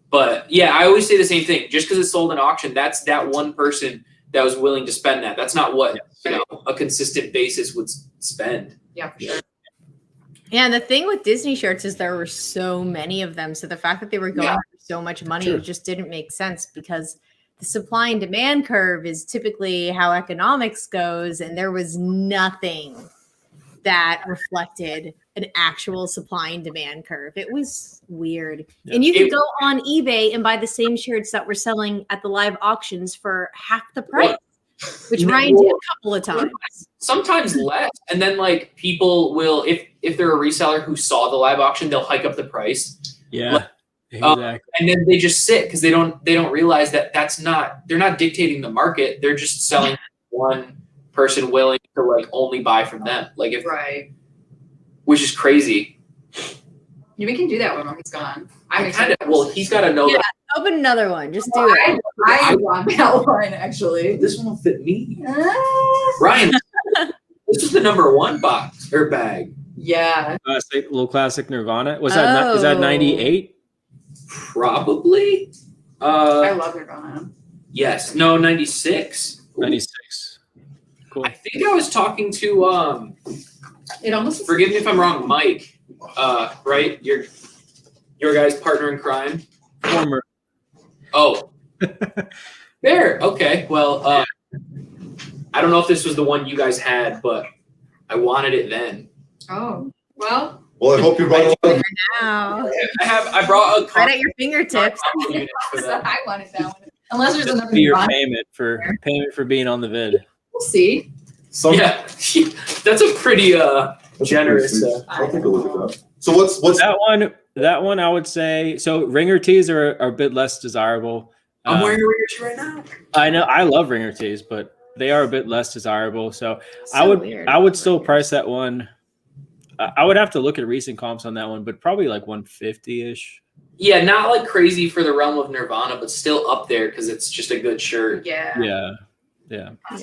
But yeah, I always say the same thing. Just because it's sold in auction, that's that one person that was willing to spend that. That's not what a consistent basis would spend. Yeah, for sure. Yeah, and the thing with Disney shirts is there were so many of them. So the fact that they were going for so much money just didn't make sense because the supply and demand curve is typically how economics goes. And there was nothing that reflected an actual supply and demand curve. It was weird. Yeah. And you could go on eBay and buy the same shirts that were selling at the live auctions for half the price, which Ryan did a couple of times. Sometimes less, and then like people will, if they're a reseller who saw the live auction, they'll hike up the price. Yeah, exactly. And then they just sit because they don't realize that they're not dictating the market. They're just selling one person willing to like only buy from them. Like if which is crazy. Yeah, we can do that when he's gone. I kind of he's got to know that Open another one. Just do it. I want that one actually. this one will fit me. Ryan, this is the #1 box or bag. Yeah. Little classic Nirvana. Was that is that 98? Probably. I love Nirvana. Yes. No, 96. 96. Cool. I think I was talking to It almost forgive me if I'm wrong, Mike. Right? Your guy's partner in crime. Former. Oh. There. Okay. Well, I don't know if this was the one you guys had, but I wanted it then. Oh, well. Well, I hope you brought it. Now. I brought a Right at your fingertips. I wanted that one. Unless there's another Be your Nirvana. payment for being on the vid. We'll see. Yeah. That's a pretty generous. I'll take a look at that. So what's That one I would say. So ringer tees are a bit less desirable. I'm wearing a ringer tee right now. I know I love ringer tees, but they are a bit less desirable. So I would still price that one. I would have to look at recent comps on that one, but probably like 150-ish. Yeah, not like crazy for the realm of Nirvana, but still up there because it's just a good shirt. Yeah. Yeah. I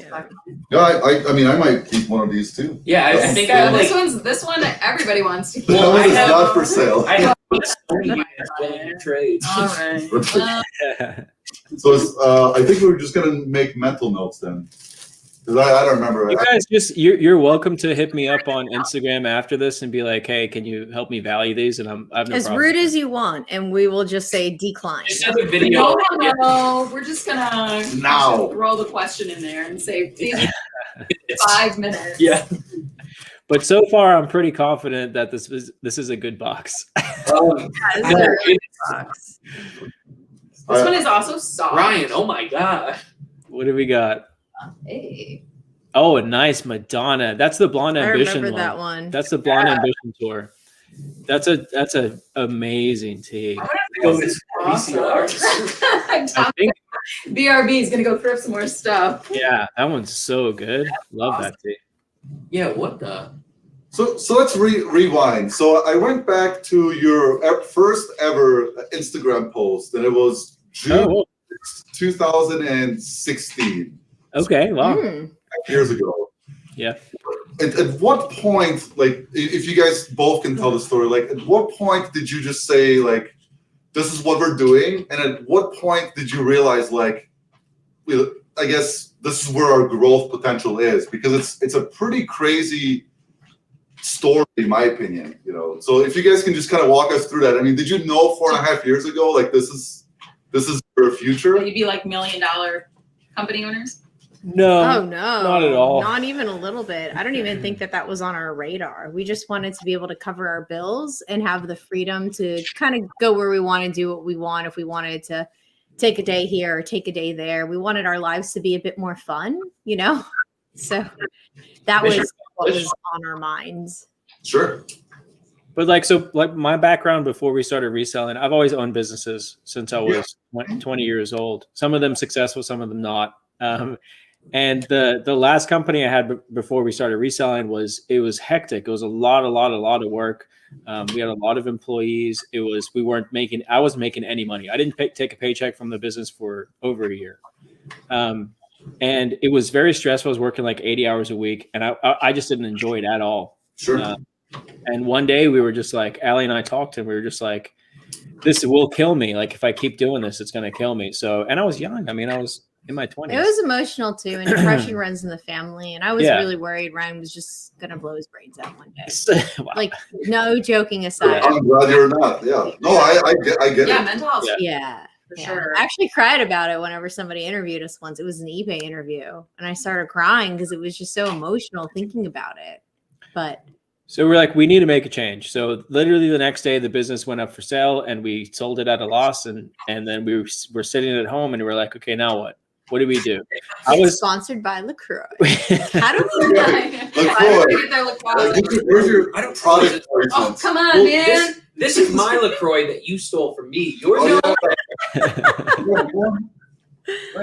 mean, I might keep one of these too. Yeah, I think I have like this one everybody wants to keep. Well, That I one is have- not for sale. I have willing to trade. All right. So I think we were just gonna make mental notes then, because I don't remember. You guys you're welcome to hit me up on Instagram after this and be like, hey, can you help me value these? And I have no As problem. rude as you want, and we will just say decline. Just have a video. No, we're just gonna Now. throw the question in there and say, please, 5 minutes. Yeah. But so far, I'm pretty confident that this is a good box. This one is also soft. Ryan, oh my god. What do we got? Hey. Oh, a nice Madonna. That's the Blonde I Ambition remember one. that one. That's the Blonde Ambition tour. That's a amazing tee. Go with VCR. I think BRB is gonna go thrift some more stuff. yeah, that one's so good. Love that tee. Yeah, what the? So let's rewind. So I went back to your first ever Instagram post, and it was June 2016. Okay, wow. 5 years ago. Yeah. At what point, like, if you guys both can tell the story, like, at what point did you just say, like, this is what we're doing? And at what point did you realize, like, I guess this is where our growth potential is? Because it's a pretty crazy story, in my opinion, you know. So if you guys can just kind of walk us through that. I mean, did you know 4.5 years ago, like, this is your future? You'd be like $1 million company owners. No. Oh no, not at all. Not even a little bit. I don't even think that was on our radar. We just wanted to be able to cover our bills and have the freedom to kind of go where we want and do what we want. If we wanted to take a day here or take a day there, we wanted our lives to be a bit more fun, you know. So that was what was on our minds. Sure. But like, so like my background before we started reselling, I've always owned businesses since I was 20 years old. Some of them successful, some of them not. And the last company I had before we started reselling was hectic. It was a lot of work. We had a lot of employees. I wasn't making any money. I didn't take a paycheck from the business for over a year. And it was very stressful. I was working like 80 hours a week, and I just didn't enjoy it at all. Sure. And one day we were just like, Allie and I talked, and we were just like, this will kill me. Like, if I keep doing this, it's going to kill me. So, and I was young. I mean, I was in my 20s. It was emotional too, and depression runs in the family. And I was really worried Ryan was just going to blow his brains out one day. Wow. Like, no joking aside. I'm glad you're not. Yeah. No, I get it. Yeah, mental health. Yeah. For sure. I actually cried about it whenever somebody interviewed us once. It was an eBay interview, and I started crying because it was just so emotional thinking about it. But so we're like, we need to make a change. So literally the next day, the business went up for sale, and we sold it at a loss. And then we were sitting at home, and we were like, okay, now what? What do we do? I was sponsored by LaCroix. How do we Where's your I don't product? Oh, come on, man. This is my LaCroix that you stole from me. Yours I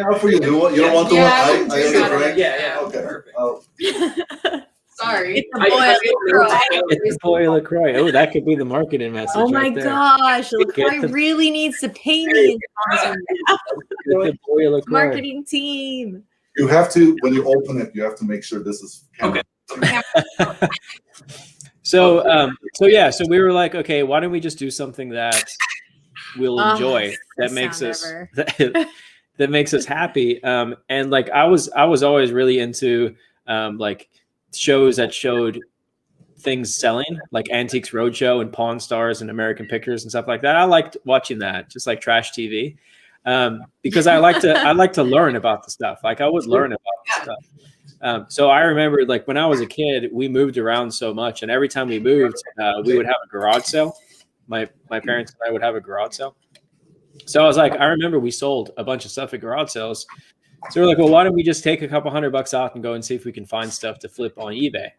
offer you a new one. You don't want the one I drank? Yeah. Okay. Perfect. Sorry. It's the boy LaCroix. Oh, that could be the marketing message. Oh my gosh, LaCroix really needs to pay me. The boy LaCroix. Marketing team. You have to, when you open it, you have to make sure this is Okay. So we were like, okay, why don't we just do something that we'll enjoy, that makes us that makes us happy. And like I was always really into like shows that showed things selling, like Antiques Roadshow and Pawn Stars and American Pictures and stuff like that. I liked watching that, just like trash TV, because I like to learn about the stuff. Like I would learn about the stuff. So I remember, like when I was a kid, we moved around so much, and every time we moved, we would have a garage sale. My parents and I would have a garage sale. So I was like, I remember we sold a bunch of stuff at garage sales. So we're like, well, why don't we just take a couple $100 out and go and see if we can find stuff to flip on eBay?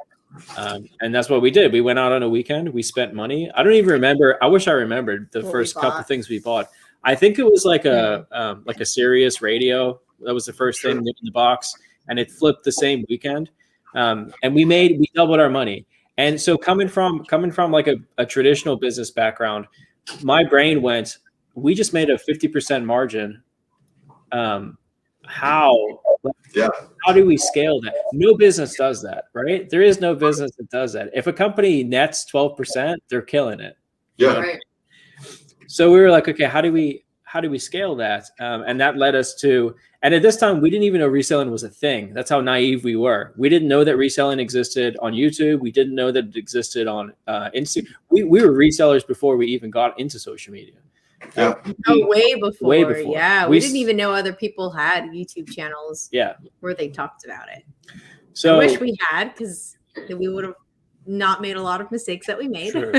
And that's what we did. We went out on a weekend. We spent money. I don't even remember. I wish I remembered the first couple things we bought. I think it was like a Sirius radio. That was the first thing in the box, and it flipped the same weekend. And we doubled our money. And so coming from like a traditional business background, my brain went, we just made a 50% margin. How do we scale that? No business does that, right? There is no business that does that. If a company nets 12%, they're killing it. Yeah. Right. So we were like, okay, how do we scale that? And that led us to, and at this time we didn't even know reselling was a thing. That's how naive we were. We didn't know that reselling existed on YouTube. We didn't know that it existed on Instagram. We were resellers before we even got into social media. Way before. Yeah, we didn't even know other people had YouTube channels. Yeah, where they talked about it. So I wish we had, because we would have not made a lot of mistakes that we made. Sure.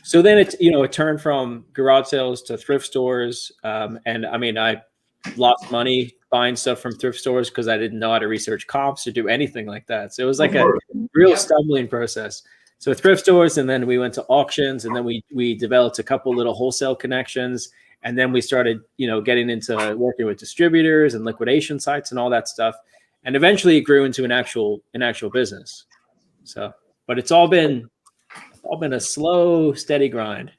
So then it turned from garage sales to thrift stores, and I mean I lost money buying stuff from thrift stores because I didn't know how to research comps or do anything like that. So it was like a real stumbling process. So thrift stores, and then we went to auctions, and then we developed a couple little wholesale connections, and then we started, getting into working with distributors and liquidation sites and all that stuff, and eventually it grew into an actual business. So, but it's all been a slow, steady grind.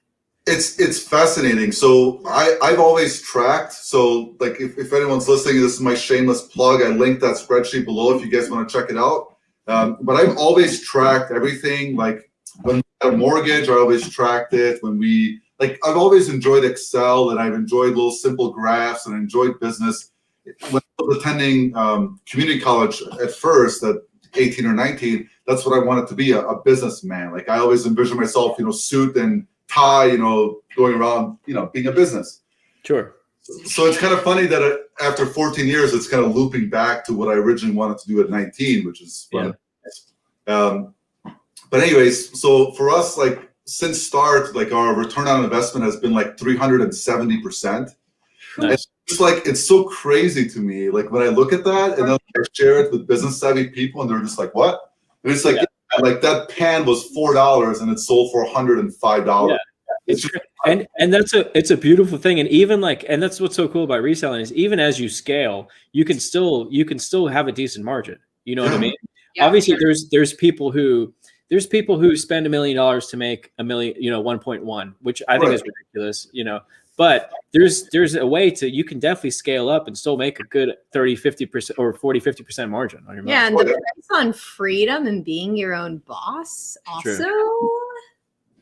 It's fascinating. So I've always tracked. So like if anyone's listening, this is my shameless plug. I linked that spreadsheet below if you guys want to check it out. But I've always tracked everything. Like when we had a mortgage, I always tracked it. I've always enjoyed Excel, and I've enjoyed little simple graphs, and enjoyed business. When I was attending community college at first, at 18 or 19, that's what I wanted to be, a businessman. Like I always envisioned myself, suit and tie, going around, being a business. Sure. So it's kind of funny that after 14 years, it's kind of looping back to what I originally wanted to do at 19, which is fun. Yeah. But anyways, so for us, like since start, like our return on investment has been like 370%. Nice. It's so crazy to me. Like when I look at that and then I share it with business savvy people, and they're just like, what? And it's like, like that pan was $4 and it sold for $105. Yeah. It's a beautiful thing, and even and that's what's so cool about reselling is even as you scale, you can still have a decent margin. You know what I mean? Yeah. Obviously, there's people who spend $1 million to make $1 million, 1.1, which I think is ridiculous. But there's a way you can definitely scale up and still make a good 30-50% or 40-50% margin on your money. Yeah, and the price on freedom and being your own boss also. True.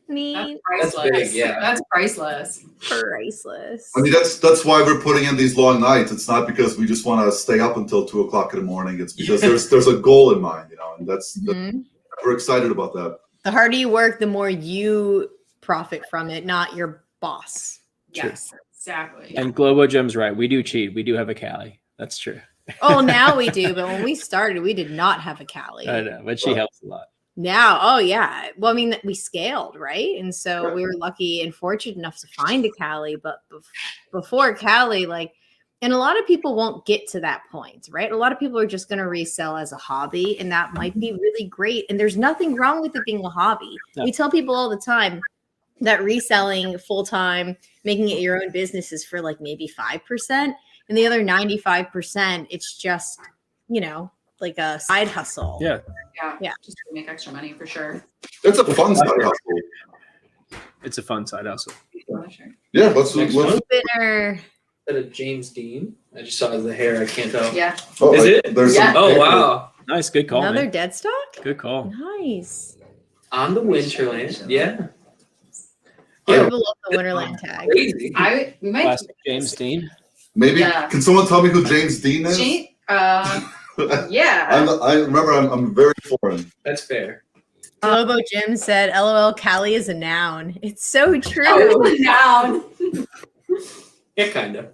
I mean, That's priceless. big, yeah. That's priceless. priceless. I mean, that's why we're putting in these long nights. It's not because we just want to stay up until 2 o'clock in the morning. It's because there's a goal in mind, and that's we're excited about that. The harder you work, the more you profit from it, not your boss. Yes, exactly. And Globo Jim's right. We do cheat. We do have a Callie. That's true. Oh, now we do, but when we started, we did not have a Callie. I know, but she helps a lot. Now, oh yeah. Well, I mean, we scaled, right? And so we were lucky and fortunate enough to find a Callie. But before Callie, and a lot of people won't get to that point, right? A lot of people are just going to resell as a hobby, and that might be really great. And there's nothing wrong with it being a hobby. No. We tell people all the time that reselling full time, making it your own business is for maybe 5%, and the other 95%, it's just like a side hustle. Yeah. Just to make extra money for sure. It's a fun side hustle. It's a fun side hustle. Yeah, let's Winner. Is that a James Dean? I just saw the hair. I can't tell. Yeah. Oh, is it? Oh wow. Nice, good call. Another man. dead stock? Good call. Nice. On the Winterland. Yeah. People love the Winterland tag. Crazy. We might Classic James Dean. Maybe can someone tell me who James Dean is? Yeah. I remember I'm very foreign. That's fair. Lobo Jim said, "LOL, Callie is a noun." It's so true. Oh, noun. Yeah, kind of.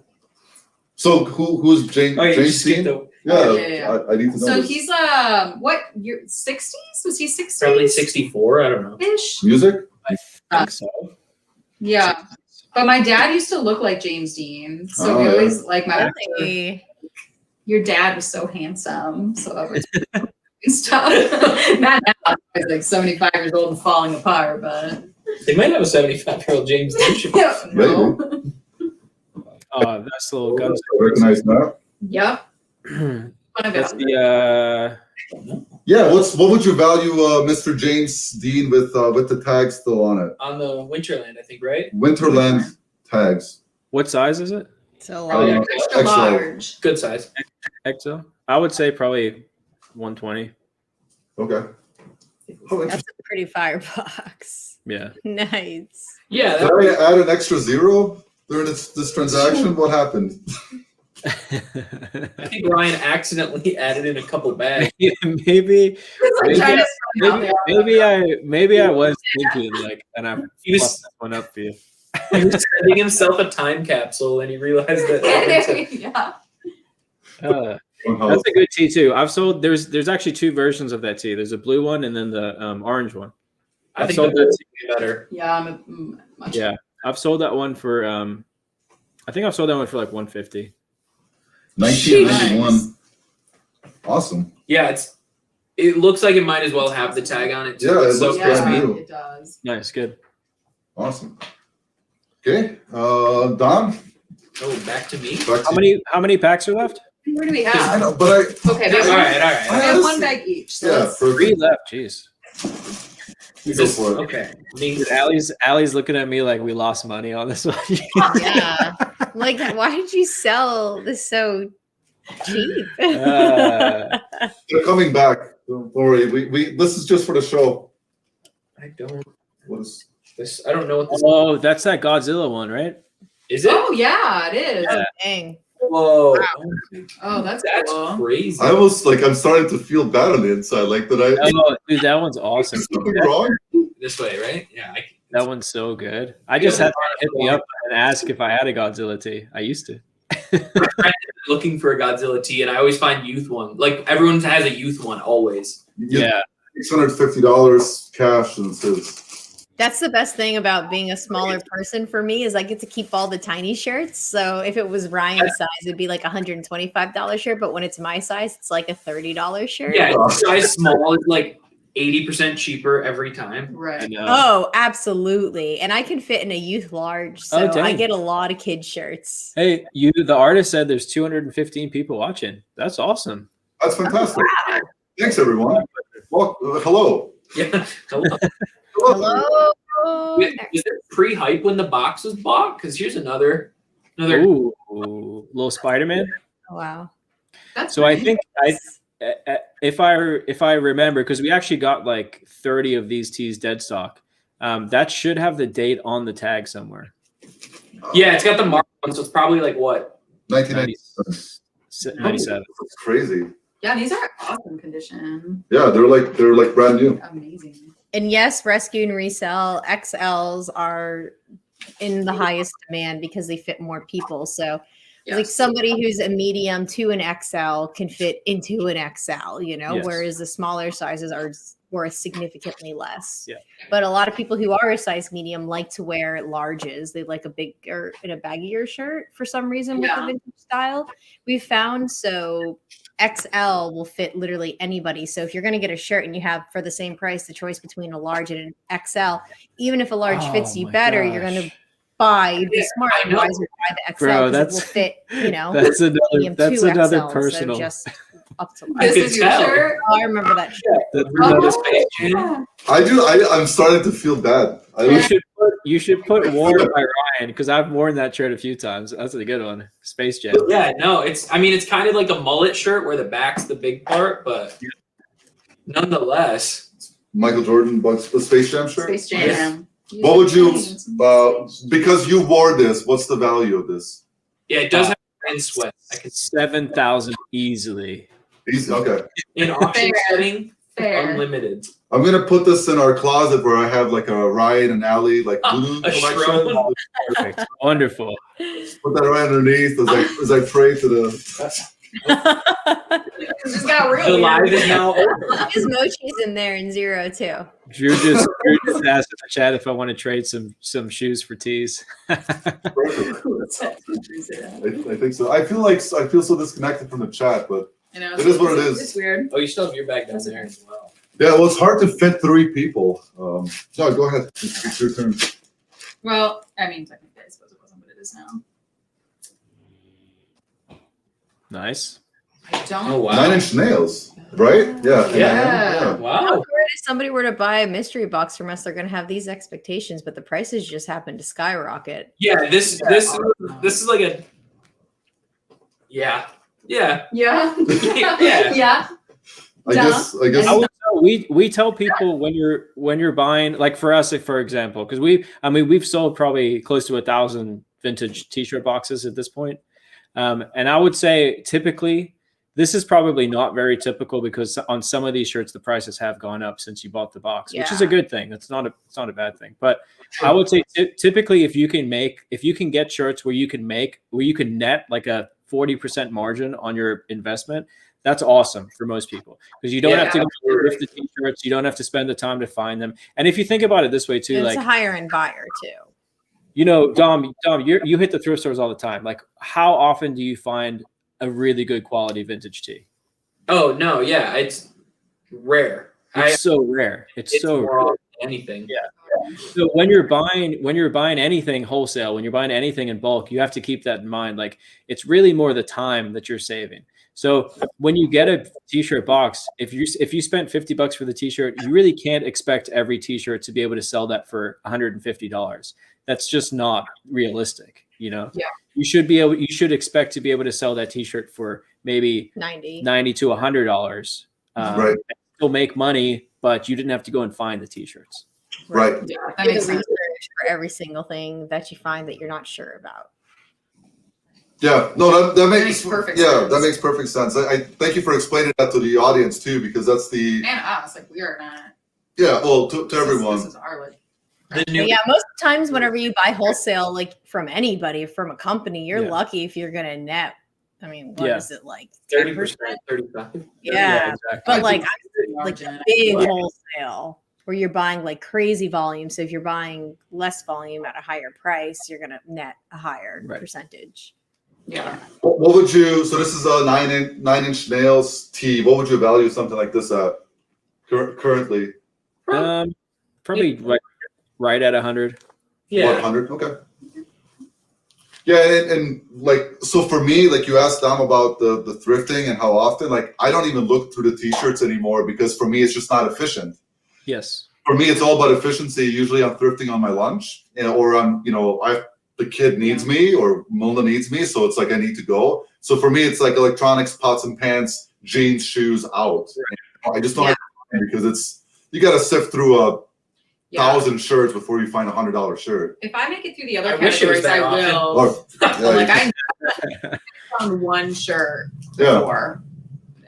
So who's James? James Dean? Yeah. I need to know. So this. he's what year? 60s? Was he 60s? Probably 64. I don't know. Ish. Music? I think so. Yeah. But my dad used to look like James Dean, so we always Really? Your dad was so handsome, so I was stuff. Not now, he's like 75 years old and falling apart, but they might have a 75-year-old James Dean. No. Oh, that's a little guns. Recognize that? Yep. That's the Yeah, what would you value Mr. James Dean with the tags still on it? On the Winterland, I think, right? Winterland tags. what size is it? So Extra large. Good size. XL? I would say probably 120. Okay. that's a pretty firebox. Yeah. Nice. Yeah. Did I add an extra zero during this transaction? What happened? I think Ryan accidentally added in a couple bags. maybe I was thinking and I He was fucked that one up for you. He was sending himself a time capsule, and he realized that. That's a good tea too. I've sold. There's actually two versions of that tea. There's a blue one and then the orange one. I think sold that tea better. Yeah, I've sold that one for. I think I've sold that one for like $150. 1991. Nice. Awesome. Yeah, it looks like it might as well have the tag on it too. Yeah, it's it looks brand new. It does. Nice, good. Awesome. Okay, Don. Oh, back to me. How many packs are left? Where do we I have? know, but Okay, All right. we have one bag each. So yeah, let's- Three left. Jeez. You go for it. Okay. Dude, Allie's looking at me like we lost money on this one. Yeah. Why did you sell this so cheap? They're coming back. Don't worry. We this is just for the show. I don't. What is This, I don't know what this Oh, that's that Godzilla one, right? is. It? Oh yeah, it is. Yeah. Dang. Whoa. Oh, that's cool. Crazy. I was like, I'm starting to feel bad on the inside. Like, did I Oh, dude, that one's awesome. do something wrong? This way, right? Yeah. That one's so good. I just had to hit me up and ask if I had a Godzilla tee. I used to. Looking for a Godzilla tee, and I always find youth one. Like everyone has a youth one always. Yeah. $650 cash, and it says. That's the best thing about being a smaller person for me is I get to keep all the tiny shirts. So if it was Ryan's size, it'd be like $125 shirt. But when it's my size, it's like a $30 shirt. Yeah, size small is like 80% cheaper every time. Right. Oh, absolutely. And I can fit in a youth large, so I dang. get a lot of kid shirts. Hey, the artist said there's 215 people watching. That's awesome. That's fantastic. Thanks, everyone. Well, hello. Yeah. Hello. Hello. Was there pre-hype when the box was bought? Because here's another. Ooh, little Spider-Man. Oh, wow. That's So nice. I think if I remember, because we actually got like 30 of these tees dead stock. That should have the date on the tag somewhere. Yeah, it's got the mark on, so it's probably like what? 1997. 97. That's crazy. Yeah, these are awesome condition. Yeah, they're like brand new. Amazing. And yes, rescue and resell XLs are in the highest demand because they fit more people. So Yes. like somebody who's a medium to an XL can fit into an XL, you know, Yes. whereas the smaller sizes are worth significantly less. Yeah. But a lot of people who are a size medium like to wear larges. They like a bigger and a baggier shirt for some reason with the vintage style. We've found so XL will fit literally anybody. So if you're going to get a shirt and you have for the same price the choice between a large and an XL, even if a large fits you my better, you're gosh. going to buy. Be smart I and know. wiser buy the XL Bro, because it that's- will fit. You know, That's medium another to another XL, personal. So just up to I This could is your tell. shirt. Oh, I remember that shirt. That's Remember another- the Space Jam? Yeah. I do. I'm starting to feel bad. You should put Worn by Ryan, because I've worn that shirt a few times. That's a good one. Space Jam. Yeah, no, it's kind of like a mullet shirt where the back's the big part, but nonetheless. Michael Jordan, the Space Jam shirt. Space Jam. What would you? Because you wore this, what's the value of this? Yeah, it does have hand sweat. I can 7,000 easily. Easy. Okay. in auction Fair. setting, Fair. unlimited. I'm gonna put this in our closet where I have like a Ryan and Allie like blue A collection. Shrone. Perfect. Wonderful. Put that right underneath as I pray to the. It's just got real. The live weird. is now over. His mochi's in there in 0 too. Drew just asked in the chat if I want to trade some shoes for tees. Perfect. I think so. I feel so disconnected from the chat, but I know, it is what it is. It's weird. Oh, you still have your bag down there as well. Yeah, well, it's hard to fit 3 people. No, go ahead. It's your turn. Well, I mean, technically, I suppose it wasn't, but it is now. Nice. I don't. Oh wow. 9-inch nails, right? Yeah. Yeah. How Wow. great if somebody were to buy a mystery box from us, they're going to have these expectations, but the prices just happen to skyrocket. Yeah, this is like a yeah. Yeah. Yeah. Yeah. I guess. I would tell, we tell people when you're buying, like for us, for example, because we've sold probably close to 1,000 vintage t-shirt boxes at this point. And I would say typically this is probably not very typical because on some of these shirts, the prices have gone up since you bought the box, which is a good thing. It's not a bad thing. But I would say typically if you can get shirts where you can net like a 40% margin on your investment, that's awesome for most people because you don't have to lift the t-shirts. You don't have to spend the time to find them. And if you think about it this way too, And like it's a higher end buyer too. you know, Dom, you hit the thrift stores all the time. Like, how often do you find a really good quality vintage tee? Oh no, yeah, it's rare. It's so rare. It's so more rare. often than anything. Yeah. So when you're buying anything wholesale, when you're buying anything in bulk, you have to keep that in mind. Like, it's really more the time that you're saving. So when you get a t-shirt box, if you spent $50 for the t-shirt, you really can't expect every t-shirt to be able to sell that for $150. That's just not realistic, you know? Yeah. You should expect to be able to sell that t-shirt for maybe $90 to $100. Right. Still make money, but you didn't have to go and find the t-shirts. Right. Yeah, that Do makes the sense. research for every single thing that you find that you're not sure about. Yeah. No, that makes makes perfect yeah, sense. that makes perfect sense. I thank you for explaining that to the audience too, because that's the And us, like we are not. well to everyone. This is our like. The new But yeah, most times whenever you buy wholesale, like from anybody, from a company, you're Yeah. lucky if you're gonna net. I mean, what is it like? 30%, 35%. Yeah, exactly. but like Margin. big wholesale where you're buying like crazy volume. So if you're buying less volume at a higher price, you're gonna net a higher percentage. Yeah. What would you? So this is a 9-inch nails tee. What would you value something like this at? currently? Probably right at 100. Yeah. 100. Okay. Yeah, and like, so for me, like you asked Dom about the thrifting and how often, like I don't even look through the t-shirts anymore because for me it's just not efficient. Yes. For me, it's all about efficiency. Usually I'm thrifting on my lunch, or I'm, the kid needs me or Milda needs me, so it's like I need to go. So for me, it's like electronics, pots and pans, jeans, shoes out. Right. I just don't have time because you got to sift through 1,000 shirts before you find $100 shirt. If I make it through the other I wish it was categories, that I often. will. Yeah, But, like I found one shirt before,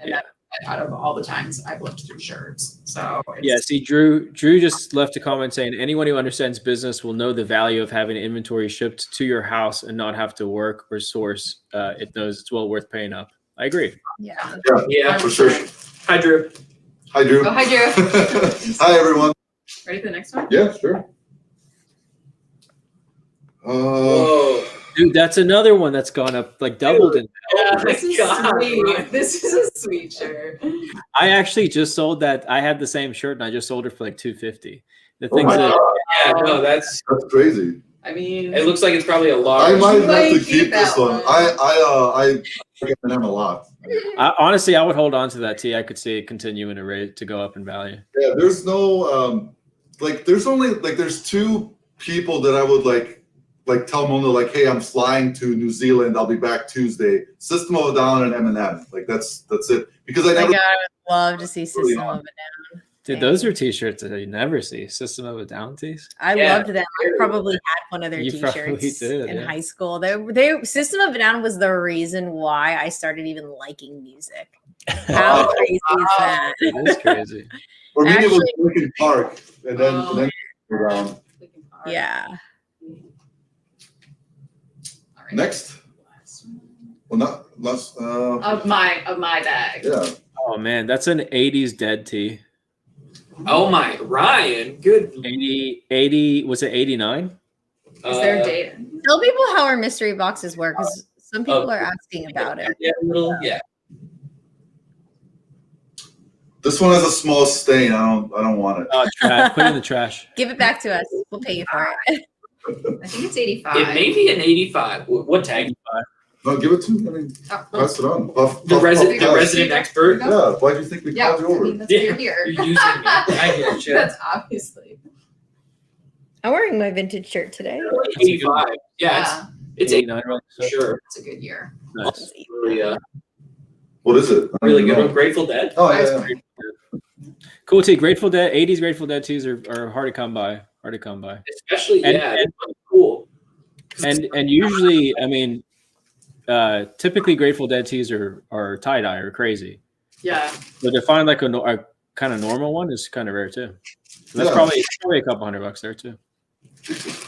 and that out of all the times I've looked through shirts. So see, Drew just left a comment saying anyone who understands business will know the value of having inventory shipped to your house and not have to work or source. It knows it's well worth paying up. I agree. Yeah, for sure. Hi, Drew. Hi, Drew. Oh, hi, Drew. Hi, everyone. Ready for the next one? Yeah, sure. Whoa. Dude, that's another one that's gone up, like doubled. This is sweet. This is a sweet shirt. I actually just sold that. I had the same shirt and I just sold it for like $250. The Oh things my that God. Yeah, no, that's crazy. I mean, it looks like it's probably a large. I might have might to keep keep this that one. one. I like M&M a lot. honestly, I would hold on to that T. I could see it continuing to go up in value. Yeah, there's no there's two people that I would like tell Mona like, hey, I'm flying to New Zealand. I'll be back Tuesday. System of a Down and M&M. Like that's it. Because I My never. God, I would love to see System of a Down. Dude, those are T-shirts that you never see. System of a Down tees. I loved them. I probably had one of their You probably T-shirts did, in yeah. high school. They System of a Down was the reason why I started even liking music. How crazy is that? It is crazy. For me, it was Actually- Linkin Park, and then around. Yeah. All right. Next. Well, not less. Of my bag. Yeah. Oh man, that's an 80s dead tee. Oh my, Ryan, good. 80 was it 89? Is there a date? Tell people how our mystery boxes work, because some people are asking about it. Yeah, yeah. This one has a small stain. I don't want it. Oh, trash. Put it in the trash. Give it back to us. We'll pay you for it. I think it's 85. It may be an 85. What tag? No, give it to me. I mean, Oh, pass it on. Puff, The puff, resident, puff, the pass. resident expert. Yeah. Why do you think we yeah, called you I over? mean, that's what you're here. You're using me. I get you. That's obviously. I'm wearing my vintage shirt today. 85. Yeah, it's 89. for sure. It's a good year. Nice. Really, What is it? I really don't good know. one. Grateful Dead. Oh yeah. Cool tee. Grateful Dead. 80s Grateful Dead tees are hard to come by. Hard to come by. Especially, And- yeah, it's cool. And usually, I mean, typically Grateful Dead tees are tie dye or crazy. Yeah. But to find like a kind of normal one is kind of rare too. So that's Yeah. probably a couple $100 there too.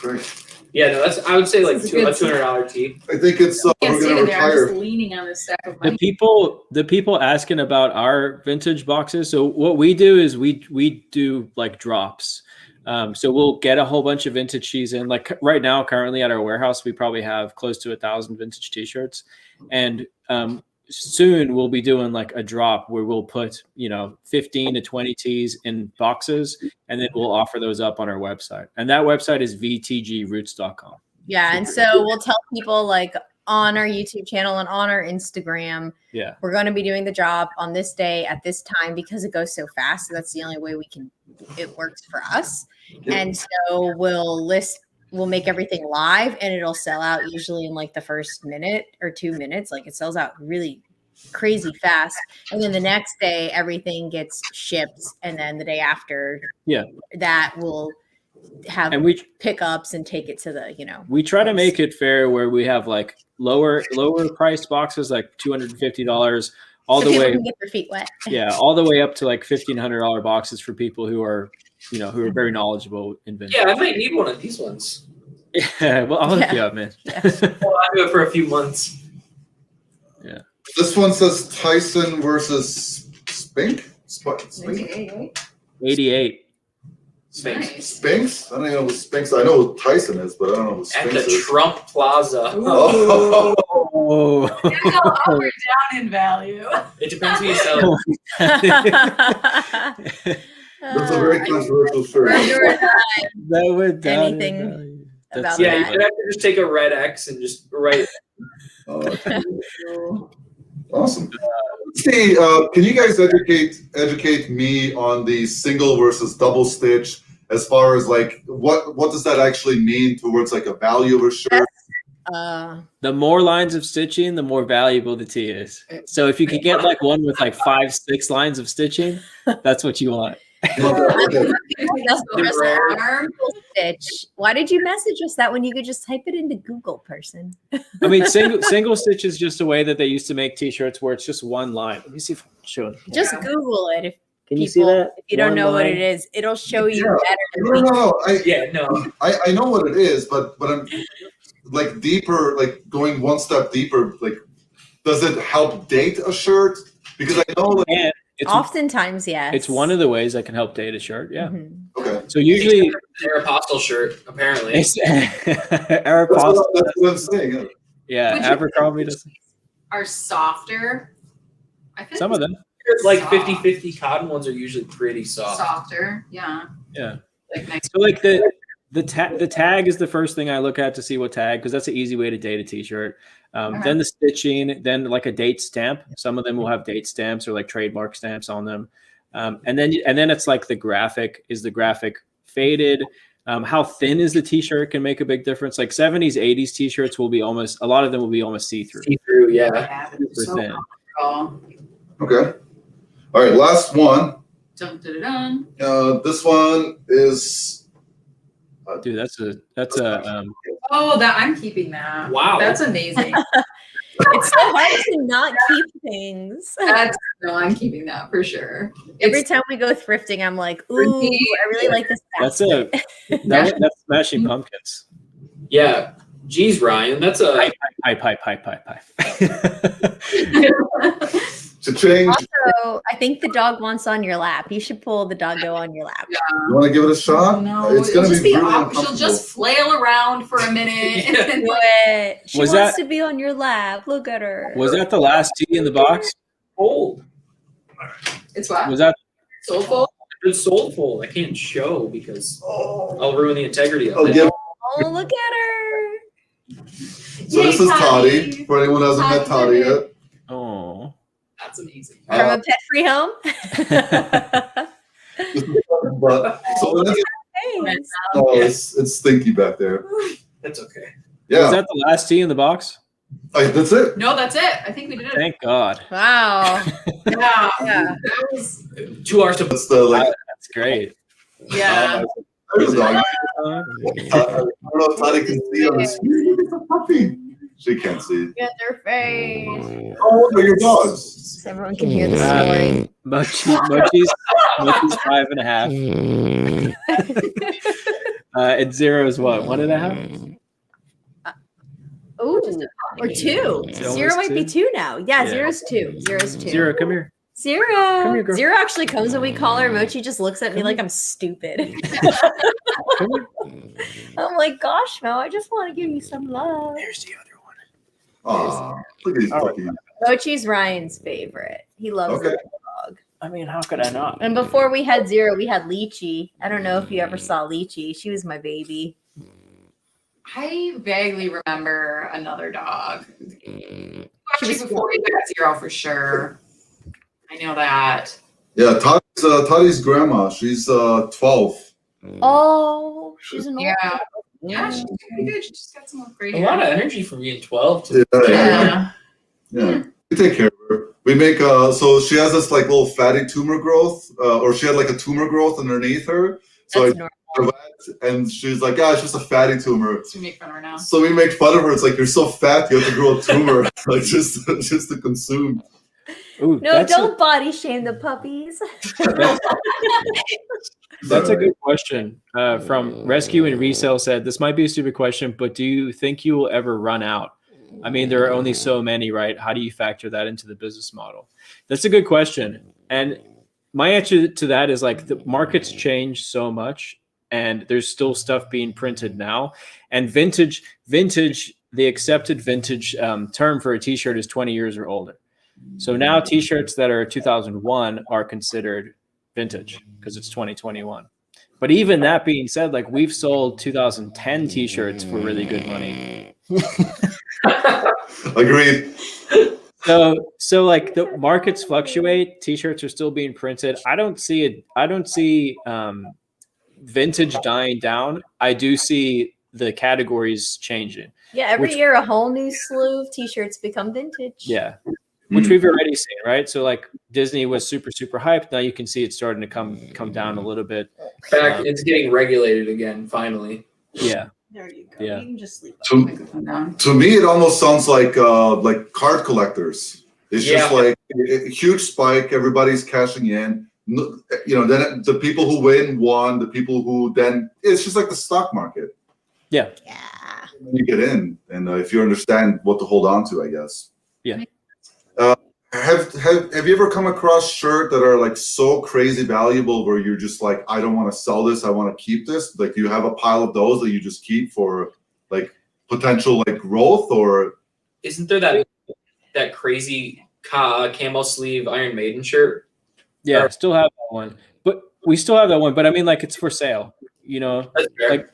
Great. Yeah, no, that's I would say like This is a good $200 tee. I think it's Can't we're see it gonna in there. I'm retire. just leaning on this stack of The my. people asking about our vintage boxes. So what we do is we do like drops. So we'll get a whole bunch of vintage tees in. Like right now, currently at our warehouse, we probably have close to 1,000 vintage T-shirts, and soon we'll be doing like a drop where we'll put 15 to 20 tees in boxes, and then we'll offer those up on our website. And that website is vtgroots.com. Yeah, and so we'll tell people like on our YouTube channel and on our Instagram, Yeah. we're going to be doing the drop on this day at this time because it goes so fast. So that's the only way it works for us. And so we'll make everything live and it'll sell out usually in like the first minute or 2 minutes. Like it sells out really crazy fast. And then the next day, everything gets shipped. And then the day after, that will have And we pickups and take it to the, we try to make it fair where we have like lower priced boxes like $250 all so the people way can get their feet wet. all the way up to like $1,500 boxes for people who are who are very knowledgeable in vintage. Yeah, I might need one of these ones. Yeah, well, I'll hook you up, man. Well, I'll do it for a few months. Yeah. This one says Tyson versus Spink. Spink. 88. Sphinx. Nice. Spinks? I don't even know who Spinks. I know who Tyson is, but I don't know who At Spinks the is. Trump Plaza. Oh, Oh. It's go up or down in value. It depends who you sell it. That's a very controversial shirt. That went down in Anything value. about Yeah, that. you'd have to just take a red X and just write. Awesome. Let's see, can you guys educate me on the single versus double stitch as far as like what does that actually mean towards like a value of a shirt? The more lines of stitching, the more valuable the tee is. So if you can get like one with like 5-6 lines of stitching, that's what you want. Okay. Stitch. Why did you message us that when you could just type it into Google, person? I mean, single stitch is just a way that they used to make t-shirts where it's just one line. Let me see if I can show it. Just Google it. If Can you see people, that? if you don't One know what line? it is, it'll show you Yeah. better. Than No. I know what it is, but I'm like deeper, like going one step deeper. Like, does it help date a shirt? Because I know like, And it's Oftentimes, yes. it's one of the ways that can help date a shirt. Yeah. Mhm. okay. So usually Aeropostale shirt, apparently. it's That's Aeropostale. what I'm saying. Yeah, Would you Abercrombie does. Are softer. I feel Some like of them. Like soft. 50-50 cotton ones are usually pretty soft. Softer. Yeah. Yeah. Like nice. So like the tag is the first thing I look at to see what tag, because that's an easy way to date a t-shirt. Then the stitching, then like a date stamp. Some of them will have date stamps or like trademark stamps on them. And then it's like the graphic. Is the graphic faded? How thin is the t-shirt can make a big difference. Like 70s, 80s t-shirts will be almost, a lot of them will be almost see-through. See-through, yeah. Yeah, Super so thin. comfortable. Okay. All right, last one. Dun, dun, dun, dun. This one is Dude, that's a Oh, that I'm keeping that. Wow. That's amazing. It's so hard to not keep things. No, I'm keeping that for sure. Every time we go thrifting, I'm like, ooh, I really like this that's basket. that's Smashing Pumpkins. Yeah. Geez, Ryan, that's a Hype. to change. Also, I think the dog wants on your lap. You should pull the doggo on your lap. You want to give it a shot? No, It's it'll gonna just be be really she'll uncomfortable. just flail around for a minute. And then, Do like, it. She Was wants that- to be on your lap. Look at her. Was that the last tee in the box? fold. it's what? Was that Soulful? It's sold fold. I can't show because I'll ruin the integrity of Oh, it. give- Oh, look at her. So this is Toddy. For anyone who hasn't met Toddy yet. oh That's amazing. From a pet-free home. But so when it's, Thanks. it's stinky back there. That's okay. was Yeah, that the last tee in the box? that's it. No, that's it. I think we did it. Thank God. Wow. Yeah. Yeah. That was, 2 hours to That's the like. That's great. yeah. There's a dog. Uh, I don't know if Toddy can see on the screen. It's a puppy. She can't see. Get their face. How old are your dogs? So everyone can hear the story. Mochi's 5.5. And Zero is what? 1.5? Ooh, or 2. It's Zero almost might be 2 now. Yeah, Yeah. Zero's 2. Zero's 2. Zero, come here. Zero. Come here, girl. Zero actually comes when we call her. Mochi just looks at me like I'm stupid. Come here. I'm like, gosh, Mo, I just want to give you some love. There's the other one. Aw, look at these puppies. Mochi's Ryan's favorite. He loves Okay. the dog. I mean, how could I not? And before we had Zero, we had Lychee. I don't know if you ever saw Lychee. She was my baby. I vaguely remember another dog. She Actually, was before we got Zero for sure. I know that. Yeah, Toddy's grandma. She's 12. Oh, she's an old Yeah. Yeah, she's pretty good. She just got some great a hair. lot of energy from being 12 to Yeah. Yeah. We take care of her. We make so she has this like little fatty tumor growth, or she had like a tumor growth underneath her. So That's I normal. and she's like, yeah, it's just a fatty tumor. So we make fun of her now. So we make fun of her. It's like you're so fat, you have to grow a tumor, like just to consume. Ooh, No, don't body shame the puppies. That's a good question. From Rescue and Resell said, this might be a stupid question, but do you think you will ever run out? I mean, there are only so many, right? How do you factor that into the business model? That's a good question. And my answer to that is like the markets change so much. and there's still stuff being printed now. And vintage, the accepted vintage term for a t-shirt is 20 years or older. So now t-shirts that are 2001 are considered vintage because it's 2021. But even that being said, like we've sold 2010 t-shirts for really good money. Agreed. So like the markets fluctuate, t-shirts are still being printed. I don't see vintage dying down. I do see the categories changing. Yeah, every year a whole new slew of t-shirts become vintage. Yeah. Which we've already seen, right? So like Disney was super hyped. Now you can see it's starting to come down a little bit. Back, it's getting regulated again, finally. Yeah. There you go. Yeah. You can just sleep. To me, it almost sounds like card collectors. It's just like a huge spike. Everybody's cashing in. You know, then the people who won. The people who then it's just like the stock market. Yeah. Yeah. You get in, and if you understand what to hold on to, I guess. Yeah. Have you ever come across shirts that are like so crazy valuable where you're just like, I don't want to sell this, I want to keep this? Like, you have a pile of those that you just keep for like potential like growth, or isn't there that crazy camo sleeve Iron Maiden shirt? Yeah, still have that one, but we still have that one. But I mean, like it's for sale, you know. Like,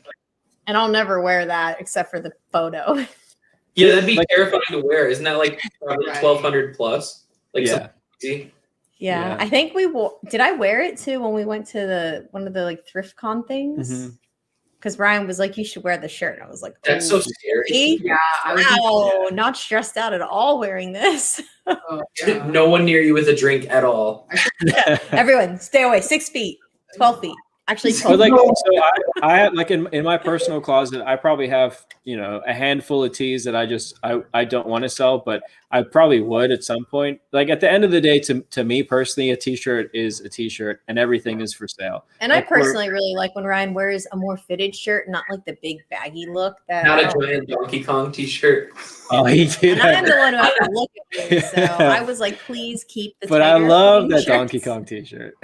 and I'll never wear that except for the photo. Yeah, that'd be terrifying to wear. Isn't that like probably 1,200 plus? Like crazy. Yeah, I think did I wear it too when we went to one of the like thrift con things? Because Ryan was like, you should wear the shirt. And I was like, that's so scary. Yeah. Wow, not stressed out at all wearing this. No one near you with a drink at all. Everyone, stay away. 6 feet, 12 feet. Actually, 12 like, feet. so I have like in my personal closet, I probably have, you know, a handful of tees that I don't want to sell, but I probably would at some point. Like at the end of the day, to me personally, a t-shirt is a t-shirt and everything is for sale. And like, I personally really like when Ryan wears a more fitted shirt, not like the big baggy look. Not a giant Donkey Kong t-shirt. Oh, he did. And I'm the one who has to look at it. So I was like, please keep the But I love that shirts. Donkey Kong t-shirt.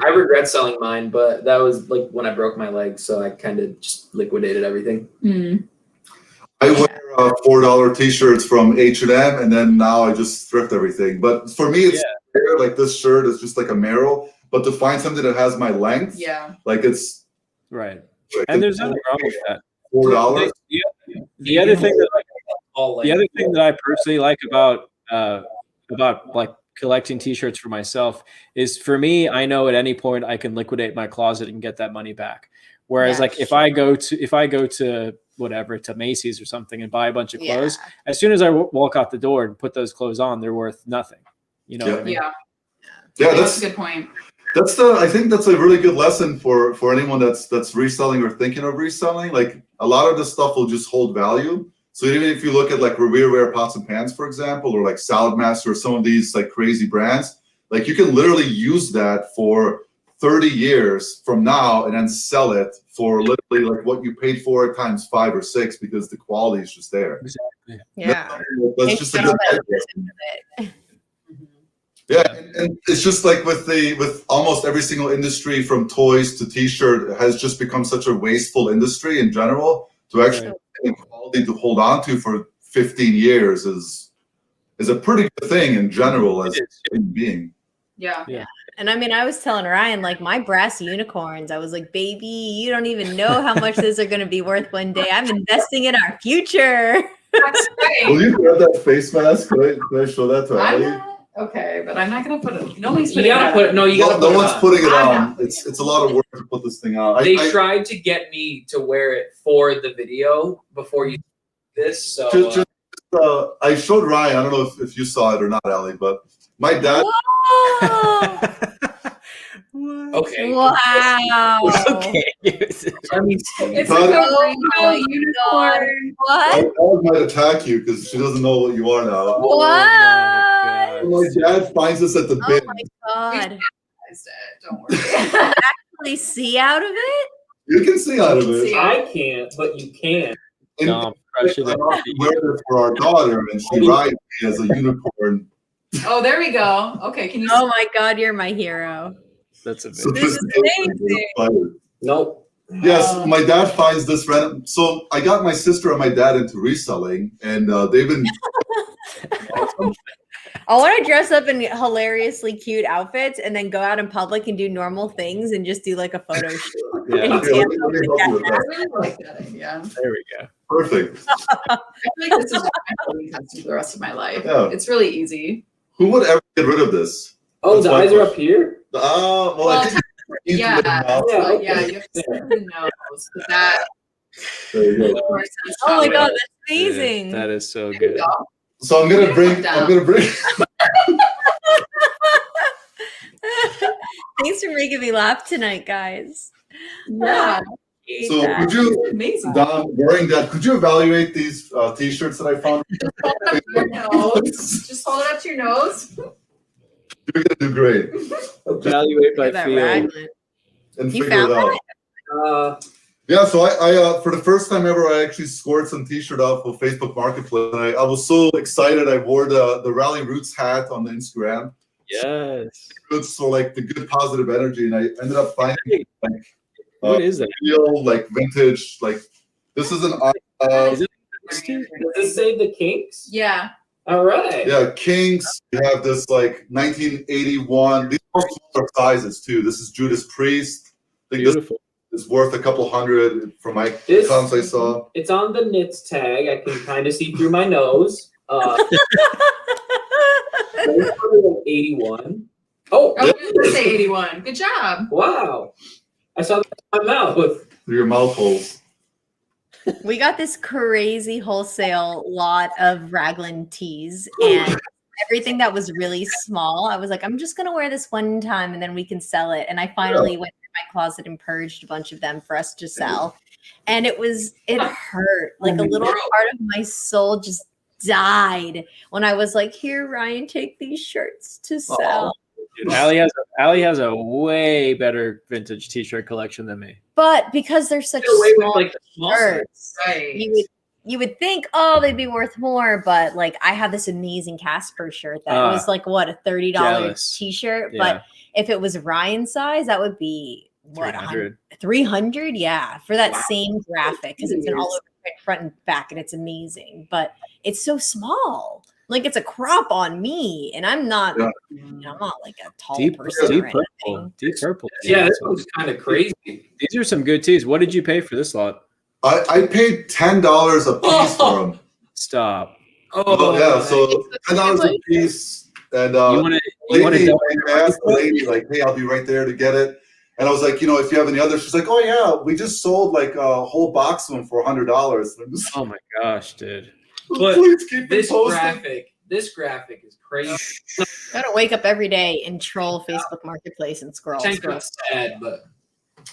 I regret selling mine, but that was like when I broke my leg, so I kind of just liquidated everything. I wear $4 t-shirts from H&M, and then now I just thrift everything. But for me, it's like this shirt is just like a Merrill. But to find something that has my length, like it's right. And there's nothing wrong with that. $4. The other thing that I personally like about like collecting t-shirts for myself is, for me, I know at any point I can liquidate my closet and get that money back. Whereas like if I go to whatever, to Macy's or something and buy a bunch of clothes, as soon as I walk out the door and put those clothes on, they're worth nothing. You know what I mean? Yeah, that's a good point. I think that's a really good lesson for anyone that's reselling or thinking of reselling. Like a lot of this stuff will just hold value. So even if you look at like Revere Pots and Pans, for example, or like Salad Master or some of these like crazy brands, like you can literally use that for 30 years from now and then sell it for literally like what you paid for it times 5 or 6, because the quality is just there. Exactly. Yeah. That's just a good. Yeah, and it's just like with almost every single industry, from toys to t-shirt, has just become such a wasteful industry in general. To actually get quality to hold on to for 15 years is a pretty good thing in general as a human being. Yeah. And I mean, I was telling Ryan, like my brass unicorns, I was like, baby, you don't even know how much these are going to be worth one day. I'm investing in our future. That's great. Will you grab that face mask? Can I show that to Ali? Okay, but I'm not gonna put it. Nobody's You putting gotta it put it. No, you gotta put No it one's on. putting it I'm on. not. It's a lot of work to put this thing on. They tried to get me to wear it for the video before you this. So I showed Ryan. I don't know if you saw it or not, Ali, but my dad. okay. Wow. Okay. I mean, It's But- like a Oh rainbow my unicorn. My What? dad might attack you because she doesn't know what you are now. What? My dad finds us at the Oh bin. my God. Don't worry. Actually see out of it? You can see out of it. See. I can't, but you can. And Dumb. Crush it. I wear it for our daughter, and she rides me as a unicorn. Oh, there we go. Okay, can you? Oh my God, you're my hero. That's a So bit. This is amazing. Nope. Yes, my dad finds this random. So I got my sister and my dad into reselling, and they've been awesome. I want to dress up in hilariously cute outfits and then go out in public and do normal things and just do like a photo shoot. Yeah. And Yeah, let me help you with I that. really like that idea. There we go. Perfect. I feel like this is what I'm going to do for the rest of my life. Yeah. It's really easy. Who would ever get rid of this? Oh, That's the my eyes are question. up here? Well, I think Yeah. mouth. Yeah, But okay. yeah, you have to stick the nose. But that There you go. makes more sense. Oh my Probably. god, that's amazing. Dude, that is so There you good. go. So I'm gonna bring. Thanks for making me laugh tonight, guys. Yeah. Hate So that. could you, It's amazing. Dom, wearing that, could you evaluate these T-shirts that I found? Just hold it up to your nose. Just hold it up to your nose. You're gonna do great. Evaluate by Look at that feel. raglan. And You figure it found out. Yeah, so I for the first time ever, I actually scored some T-shirt off of Facebook Marketplace. And I was so excited. I wore the Ralli Roots hat on the Instagram. Yes. So like the good positive energy, and I ended up finding like What is that? real like vintage. Like this is an Is it Does this say the Kinks? Yeah. All right. yeah, Kings. We have this like 1981. These are smaller sizes too. This is Judas Priest. I think beautiful? this is worth a couple hundred from my This- accounts I saw. It's on the knits tag. I can kind of see through my nose. 81. Oh, Oh, you did say 81. Good job. wow. I saw that in my mouth. Through your mouth holes. We got this crazy wholesale lot of raglan tees and everything that was really small. I was like, I'm just gonna wear this one time and then we can sell it. And I finally went through my closet and purged a bunch of them for us to sell. And it hurt. Like a little part of my soul just died when I was like, here, Ryan, take these shirts to sell. Dude, Allie has a way better vintage T-shirt collection than me. But because they're such Get away with small like the small size. shirts, Right. you would think, oh, they'd be worth more, but like I have this amazing Casper shirt that was like what, a $30 jealous. t-shirt. Yeah. But if it was Ryan size, that would be what, 300. 300? Yeah, for that Wow. same graphic because it's an all over print front and back and it's amazing. But it's so small. Like it's a crop on me, and I'm not I'm not like a tall person. Deep or purple. anything. Deep purple. Yeah, this one's kind of crazy. These are some good tees. What did you pay for this lot? I paid $10 a piece for them. Stop. Oh yeah, so $10 a piece, and You want to lady, double I asked the lady like, "Hey, I'll be right there to get it." And I was like, if you have any others, she's like, "Oh yeah, we just sold like a whole box of them for $100." Oh my gosh, dude. But Please keep This it posted. graphic is crazy. Gotta wake up every day and troll Facebook Marketplace and scroll. Tank is sad, but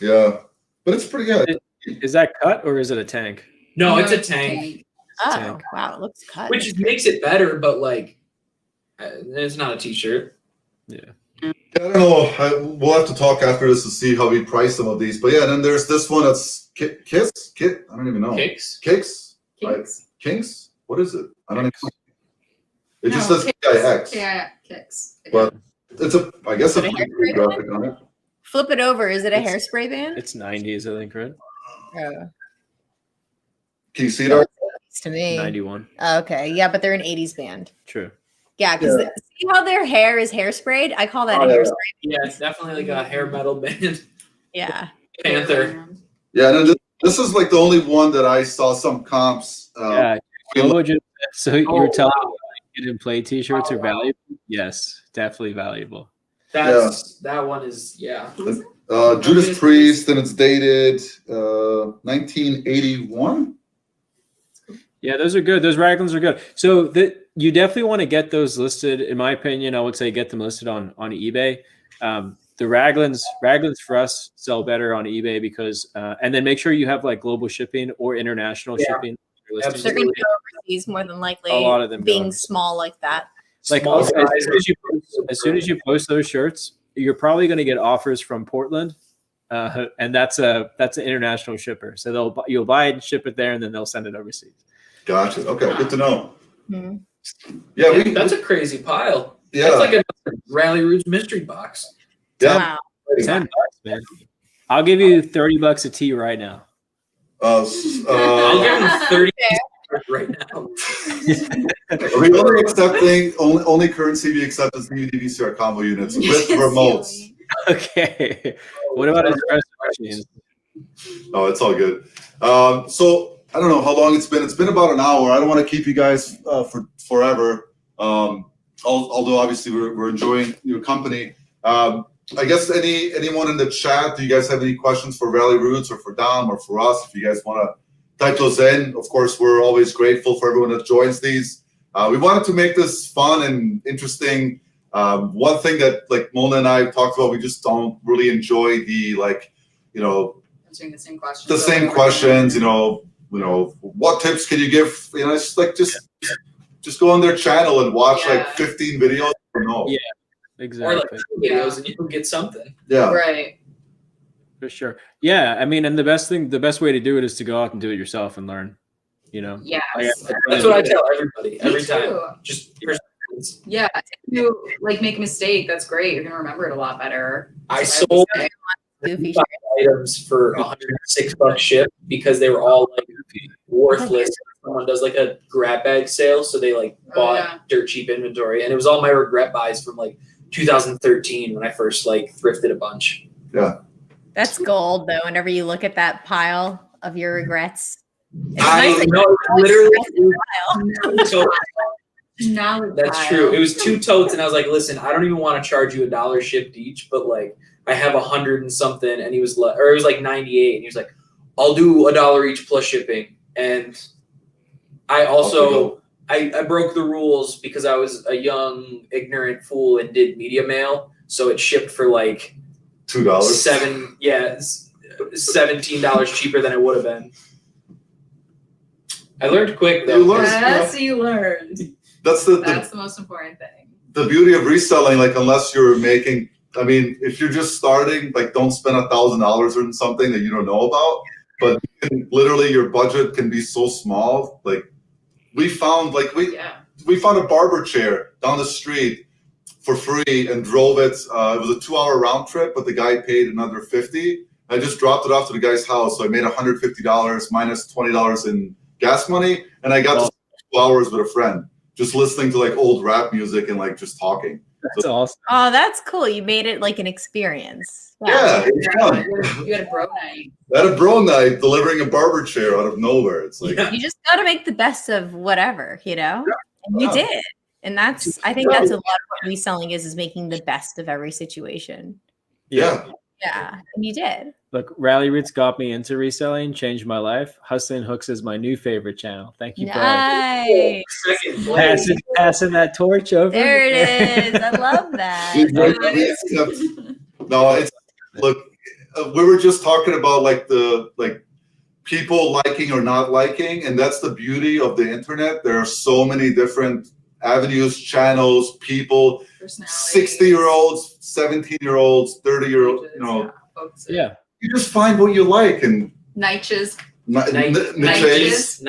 Yeah, but it's pretty good. Is that cut or is it a tank? no, it's a tank, Oh, Tank. wow, it looks cut. which makes it better. But like, it's not a t-shirt. Yeah. I don't know. We'll have to talk after this to see how we price some of these. But yeah, then there's this one that's Kit. I don't even know. Kicks. Kicks? Kicks. Kings? What is it? I don't even know. It just No, says kicks. KIX. Kicks. But it's I guess Is a it a pretty hairspray good graphic on it. Flip it over. Is it a It's- hairspray band? It's 90s, I think, right? Oh, Can you see that? it's to me. 91. Okay, yeah, but they're an 80s band. True. Yeah, because see how their hair is hairsprayed? I call that a yeah. hairspray. Yeah, it's definitely like a hair metal band. Yeah. Panther. Yeah, and then this is like the only one that I saw some comps. Yeah. Lobo just said, so you're Oh, telling wow. me get and play T-shirts are valuable? Yes, definitely valuable. That one is Judas Priest, and it's dated 1981. Yeah, those are good. Those raglans are good. So you definitely want to get those listed. In my opinion, I would say get them listed on eBay. The raglans for us sell better on eBay because, and then make sure you have like global shipping or international shipping. They're going to go overseas more than likely. A lot of them being go. small like that. Like Small as size. soon as you post those shirts, you're probably going to get offers from Portland, and that's an international shipper. So you'll buy it and ship it there, and then they'll send it overseas. Gotcha. Okay, good to know. Mhm. Yeah, that's a crazy pile. yeah. That's like a Ralli Roots mystery box. Yeah. Wow. $10, man. I'll give you $30 a tee right now. I'll give him 30 right now. Are we only accepting only currency we accept is DVD VCR combo units with remotes? Okay. What about espresso machines? Oh, it's all good. So I don't know how long it's been. It's been about an hour. I don't want to keep you guys for forever. Although obviously we're enjoying your company. I guess anyone in the chat, do you guys have any questions for Ralli Roots or for Dom or for us? If you guys want to type those in, of course, we're always grateful for everyone that joins these. We wanted to make this fun and interesting. One thing that like Mona and I talked about, we just don't really enjoy the answering the same questions. The same questions, what tips can you give? It's like just go on their channel and watch like 15 videos. Yeah, exactly. Or like 2 videos and you can get something. Yeah. Right. For sure. Yeah, I mean, and the best way to do it is to go out and do it yourself and learn. Yes. That's what I tell everybody every time. Just yeah. If you like make a mistake, that's great. You're gonna remember it a lot better. I sold Goofy 5 items for $106 ship because they were all like worthless. Someone does like a grab bag sale, so they like bought dirt cheap inventory, and it was all my regret buys from like 2013 when I first like thrifted a bunch. Yeah. That's gold, though. Whenever you look at that pile of your regrets, I know, literally. So that's true. It was 2 totes, and I was like, "Listen, I don't even want to charge you $1 shipped each, but like I have 100 and something." And he was like, or it was like 98, and he was like, "I'll do $1 each plus shipping." And I also I broke the rules because I was a young ignorant fool and did media mail, so it shipped for like $2. $17 cheaper than it would have been. I learned quick though. You learned. That's the most important thing. The beauty of reselling, like unless you're making, I mean, if you're just starting, like don't spend $1,000 on something that you don't know about. But literally, your budget can be so small. Like we found, we found a barber chair down the street for free and drove it. It was a 2-hour round trip, but the guy paid another $50. I just dropped it off to the guy's house, so I made $150 minus $20 in gas money, and I got to 2 hours with a friend, just listening to like old rap music and like just talking. That's awesome. Oh, that's cool. You made it like an experience. Yeah, it was fun. You had a bro night. I had a bro night delivering a barber chair out of nowhere. It's like You just got to make the best of whatever, And you did. And I think that's a lot of what reselling is making the best of every situation. Yeah. Yeah, and you did. Look, Ralli Roots got me into reselling, changed my life. Hustling Hooks is my new favorite channel. Thank you, Nice. passing that torch over. There it is. I love that. No, it's look. We were just talking about like people liking or not liking, and that's the beauty of the internet. There are so many different avenues, channels, people, 60-year-olds, 17-year-olds, 30-year-olds. Yeah. You just find what you like and niches. Niches.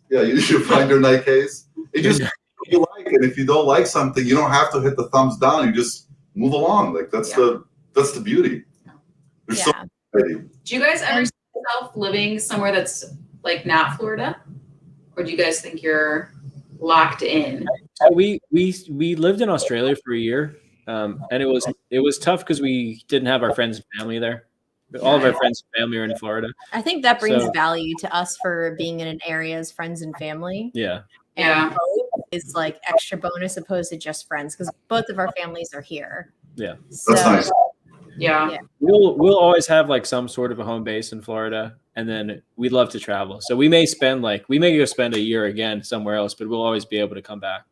Yeah, you should find your niches. You just what you like, and if you don't like something, you don't have to hit the thumbs down. You just move along. Like that's the beauty. There's so much variety. Do you guys ever see yourself living somewhere that's like not Florida, or do you guys think you're locked in? We lived in Australia for a year, and it was tough because we didn't have our friends and family there. All of our friends and family are in Florida. I think that brings value to us for being in an area as friends and family. Yeah. And both is like extra bonus opposed to just friends because both of our families are here. Yeah. So, that's nice. Yeah. We'll always have like some sort of a home base in Florida, and then we'd love to travel. So we may go spend a year again somewhere else, but we'll always be able to come back,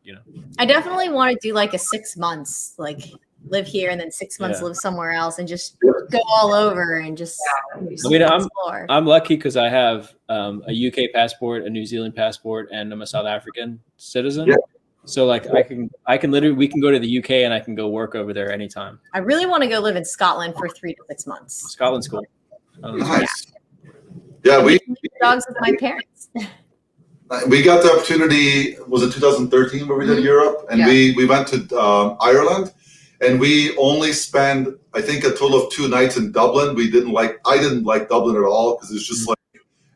I definitely want to do like a 6 months, like live here and then 6 months live somewhere else and just go all over and just explore. I'm lucky because I have a UK passport, a New Zealand passport, and I'm a South African citizen. Yeah. So like I can literally, we can go to the UK and I can go work over there anytime. I really want to go live in Scotland for 3 to 6 months. Scotland's cool. Nice. Yeah, we dogs with my parents. We got the opportunity, was it 2013 where we did Europe? And we went to Ireland. and we only spent, I think, a total of 2 nights in Dublin. I didn't like Dublin at all because it's just like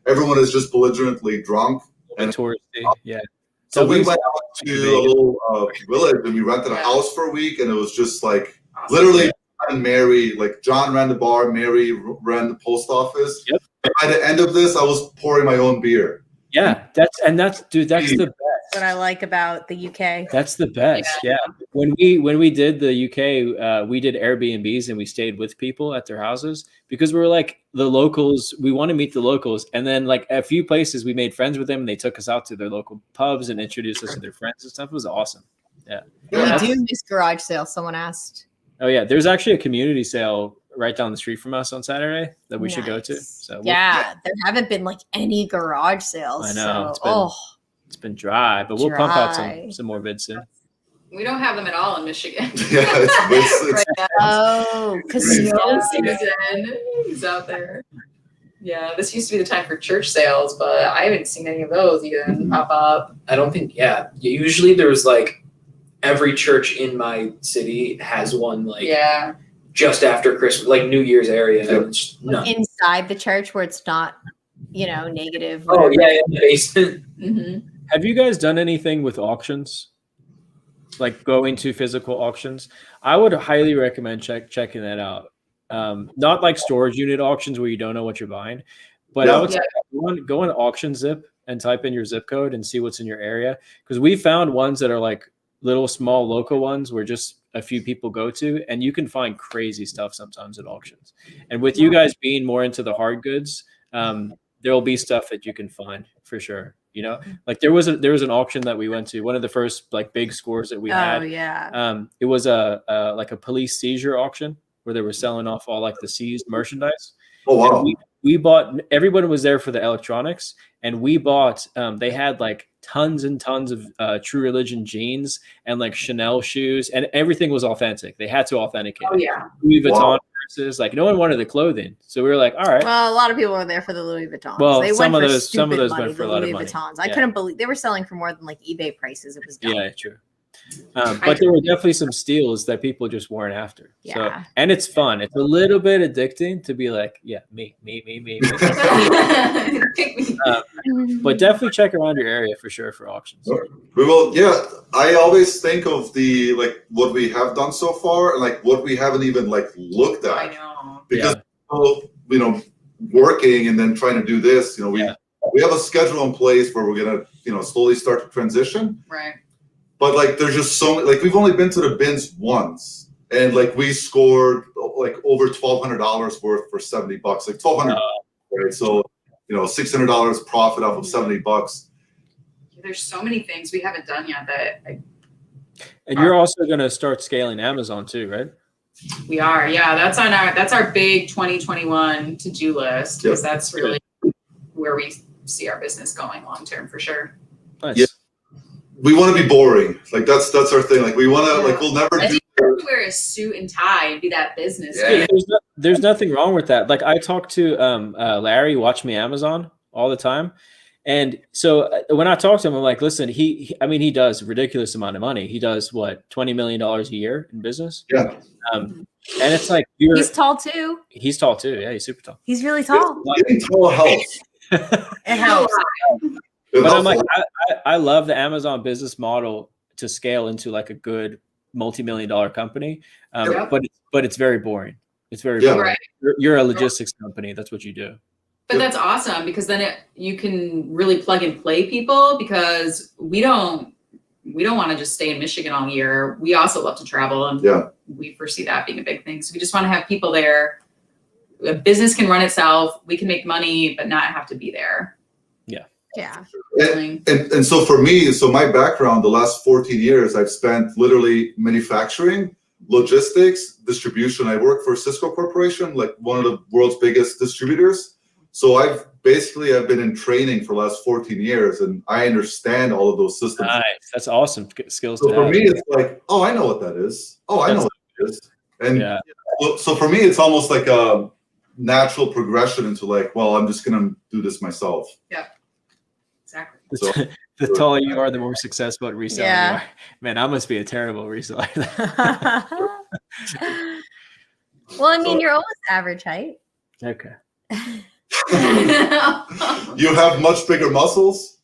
everyone is just belligerently drunk. And touristy, yeah. So we went out to a little village and we rented a house for a week, and it was just like literally John and Mary, like John ran the bar, Mary ran the post office. Yep. By the end of this, I was pouring my own beer. Yeah, that's the best. What I like about the UK. That's the best. Yeah. When we did the UK, we did Airbnbs and we stayed with people at their houses because we were like the locals. We want to meet the locals, and then like a few places we made friends with them. And they took us out to their local pubs and introduced us to their friends and stuff. It was awesome. Yeah. We do miss garage sales. Someone asked. Oh yeah, there's actually a community sale right down the street from us on Saturday that we should go to. So there haven't been like any garage sales. I know. So, it's been dry, but we'll pump out some more vids soon. We don't have them at all in Michigan. Yeah, it's right oh, because snow season is out there. Yeah, this used to be the time for church sales, but I haven't seen any of those even pop up. I don't think. Yeah, usually there's like every church in my city has one. Like just after Christmas, like New Year's area. Yep. Inside the church where it's not, negative. Oh yeah, in the basement. Mm-hmm. Have you guys done anything with auctions? Like going to physical auctions? I would highly recommend checking that out. Not like storage unit auctions where you don't know what you're buying, but I would say go on Auction Zip and type in your zip code and see what's in your area. Because we found ones that are like little small local ones where just a few people go to, and you can find crazy stuff sometimes at auctions. And with you guys being more into the hard goods, there will be stuff that you can find for sure. Like there was an auction that we went to, one of the first like big scores that we had. Oh yeah. It was like a police seizure auction where they were selling off all like the seized merchandise. Oh wow. We bought, everyone was there for the electronics, and we bought, they had like tons and tons of True Religion jeans and like Chanel shoes, and everything was authentic. They had to authenticate. Oh yeah. Louis Vuitton purses, like no one wanted the clothing. So we were like, all right. Well, a lot of people were there for the Louis Vuittons. Well, they some went of for those stupid money, went for a lot of money. Vuittons. I couldn't believe they were selling for more than like eBay prices. It was dumb. Yeah, true. But there were definitely some steals that people just weren't after. Yeah. So, and it's fun. It's a little bit addicting to be like, yeah, me. But definitely check around your area for sure for auctions. We will. Yeah, I always think of the like what we have done so far and like what we haven't even like looked at. I know. Because working and then trying to do this, we have a schedule in place where we're gonna slowly start to transition. Right. But like there's just so many, like we've only been to the bins once, and like we scored like over $1,200 worth for $70, like $1,200, right? So $600 profit off of $70. There's so many things we haven't done yet that. And you're also going to start scaling Amazon too, right? We are, yeah. That's our big 2021 to-do list, because that's really where we see our business going long term for sure. Nice. Yeah. We want to be boring. Like that's our thing. Like we want to, like we'll never do. Wear a suit and tie and be that business. Yeah. There's nothing wrong with that. Like I talk to Larry, Watch Me Amazon, all the time. And so when I talk to him, I'm like, listen, he does a ridiculous amount of money. He does what, $20 million a year in business. Yeah. And it's like, he's tall too. He's tall too. Yeah. He's super tall. He's really tall. Getting tall helps. It helps. But I'm like, I love the Amazon business model to scale into like a good multi-million-dollar company. But it's very boring. It's very boring. Right. You're a logistics company. That's what you do. But that's awesome, because then you can really plug and play people, because we don't want to just stay in Michigan all year. We also love to travel, and we foresee that being a big thing. So we just want to have people there. A business can run itself. We can make money, but not have to be there. Yeah. And so for me, my background, the last 14 years, I've spent literally manufacturing, logistics, distribution. I work for Cisco Corporation, like one of the world's biggest distributors. So I've been in training for the last 14 years, and I understand all of those systems. Nice. That's awesome skills. So for me, it's like, oh, I know what that is. Oh, I know what it is. And so for me, it's almost like a natural progression into like, well, I'm just going to do this myself. Yeah. Exactly. So, the taller you are, the more successful at reselling you are. Man, I must be a terrible reseller. Well, I mean, you're almost average height. Okay. You have much bigger muscles.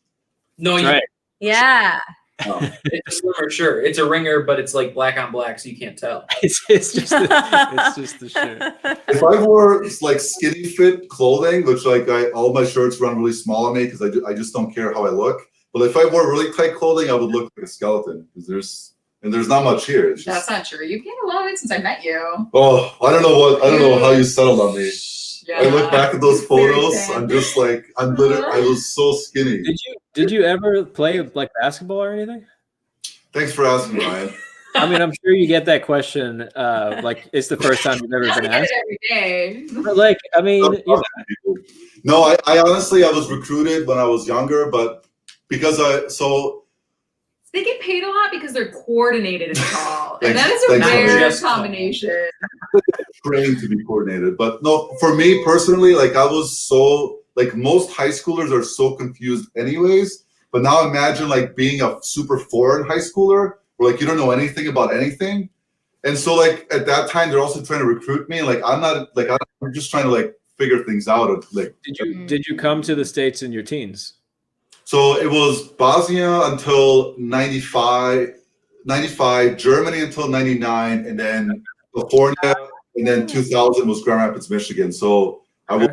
No, you, Right. Yeah. it's a slimmer shirt. It's a ringer, but it's like black on black, so you can't tell. It's just the shirt. If I wore like skinny fit clothing, which like all my shirts run really small on me because I just don't care how I look. But if I wore really tight clothing, I would look like a skeleton because there's not much here. It's just, That's not true. You've gained a lot of weight since I met you. oh, I don't know how you settled on me. Yeah. I look back at those Very photos. thin. I'm just like I was so skinny. Did you ever play like basketball or anything? Thanks for asking, Ryan. I mean, I'm sure you get that question. Like, it's the first time you've ever I been get asked. it every day. But like, I mean, you know, No, I honestly I was recruited when I was younger, but because They get paid a lot because they're coordinated and tall. And Thanks- that is a thanks, rare Ryan. combination. trained to be coordinated. But no, for me personally, like I was so like most high schoolers are so confused anyways. But now imagine like being a super foreign high schooler where like you don't know anything about anything. And so like at that time they're also trying to recruit me. Like I'm just trying to like figure things out. Like did you come to the States in your teens? so it was Bosnia until 95, Germany until 99, and then California, and then 2000 was Grand Rapids, Michigan. So I was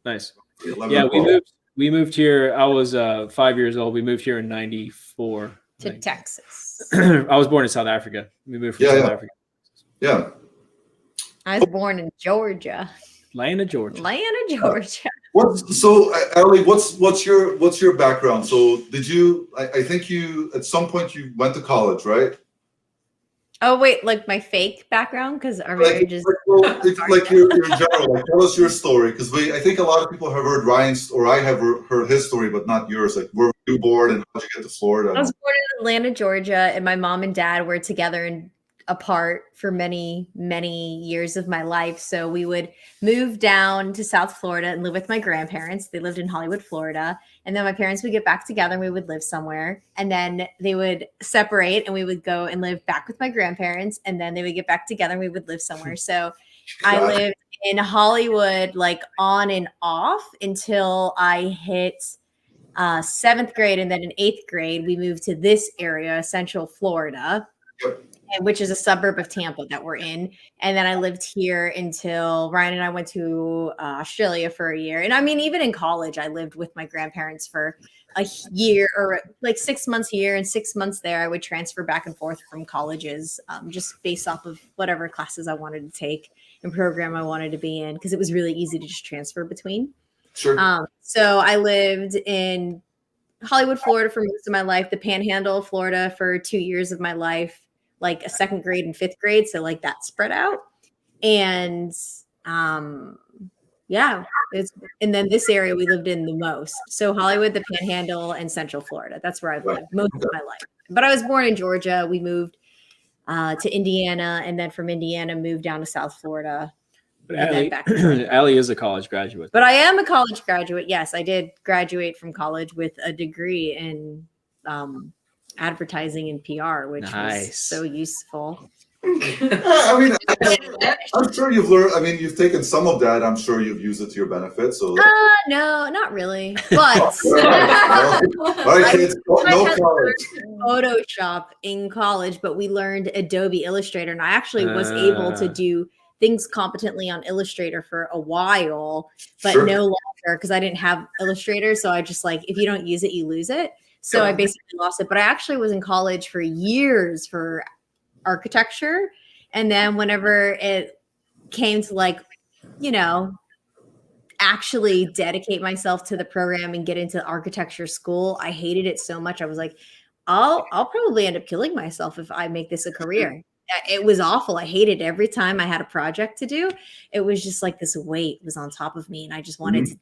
Nice. 11 Yeah, or 12. we moved here. I was 5 years old. We moved here in '94. To Texas. I was born in South Africa. We moved from South Africa. Yeah. I was born in Georgia. Atlanta, Georgia. Atlanta, Georgia. Allie, what's your background? So did you? I think you at some point you went to college, right? Oh wait, like my fake background because our marriage is. Like your general. Like, tell us your story because I think a lot of people have heard Ryan's or I have heard his story, but not yours. Like where were you born and how'd you get to Florida? I was born in Atlanta, Georgia, and my mom and dad were together and apart for many, many years of my life. So we would move down to South Florida and live with my grandparents. They lived in Hollywood, Florida. And then my parents would get back together and we would live somewhere. And then they would separate and we would go and live back with my grandparents. And then they would get back together and we would live somewhere. So I lived in Hollywood, like on and off until I hit 7th grade. And then in 8th grade, we moved to this area, Central Florida. Yep. Which is a suburb of Tampa that we're in. And then I lived here until Ryan and I went to Australia for a year. And I mean, even in college, I lived with my grandparents for a year or like 6 months here and 6 months there. I would transfer back and forth from colleges just based off of whatever classes I wanted to take and program I wanted to be in because it was really easy to just transfer between. Sure. So I lived in Hollywood, Florida for most of my life, the Panhandle of Florida for 2 years of my life, like a 2nd grade and 5th grade. So like that spread out. And yeah, and then this area we lived in the most. So Hollywood, the Panhandle, and Central Florida. That's where I've lived most of my life. But I was born in Georgia. We moved to Indiana, and then from Indiana moved down to South Florida. But And then back to Georgia. Allie is a college graduate. But I am a college graduate. Yes, I did graduate from college with a degree in advertising and PR, which was so useful. I mean, I'm sure you've learned. I mean, you've taken some of that. I'm sure you've used it to your benefit. So no, not really. But all right, kids, no college. Photoshop in college, but we learned Adobe Illustrator, and I actually was able to do things competently on Illustrator for a while, but no longer because I didn't have Illustrator. So I just like, if you don't use it, you lose it. So I basically lost it. But I actually was in college for years for architecture. And then whenever it came to like, you know, actually dedicate myself to the program and get into architecture school, I hated it so much. I was like, I'll probably end up killing myself if I make this a career. It was awful. I hated every time I had a project to do. It was just like this weight was on top of me and I just wanted to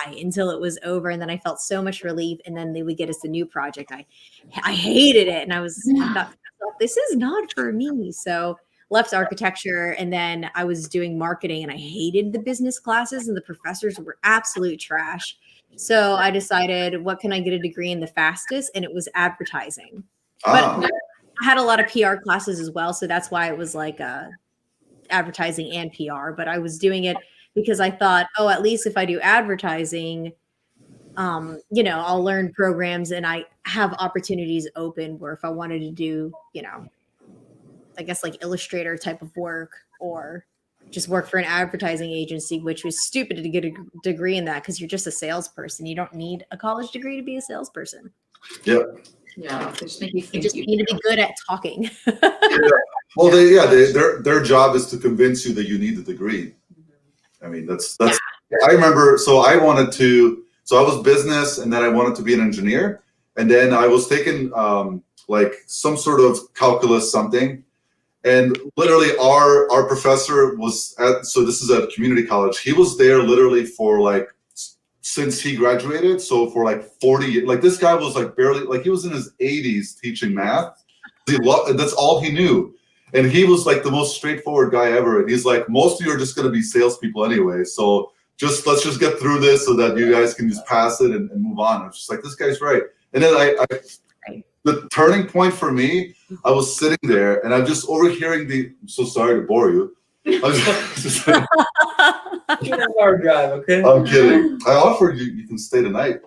die until it was over. And then I felt so much relief. And then they would get us a new project. I hated it. And I thought, this is not for me. So left architecture and then I was doing marketing and I hated the business classes and the professors were absolute trash. So I decided, what can I get a degree in the fastest? And it was advertising. But I had a lot of PR classes as well, so that's why it was like advertising and PR. But I was doing it because I thought, oh, at least if I do advertising, you know, I'll learn programs and I have opportunities open where if I wanted to do, you know, I guess like Illustrator type of work or just work for an advertising agency, which was stupid to get a degree in that because you're just a salesperson. You don't need a college degree to be a salesperson. Yeah. Yeah, they just make you You think just you need to be good at talking. Well, their job is to convince you that you need the degree. I mean, that's. I remember. So I wanted to. So I was business, and then I wanted to be an engineer, and then I was taking like some sort of calculus something, and literally our professor was at. So this is at community college. He was there literally for like since he graduated. So for like 40 years. Like this guy was like barely like he was in his 80s teaching math. That's all he knew. And he was like the most straightforward guy ever. And he's like, most of you are just going to be salespeople anyway. So let's just get through this so that you guys can just pass it and move on. I was just like, this guy's right. And then the turning point for me, I was sitting there and I'm just overhearing I'm so sorry to bore you. I was just, 2.5-hour drive, okay? I'm kidding. I offered you can stay tonight.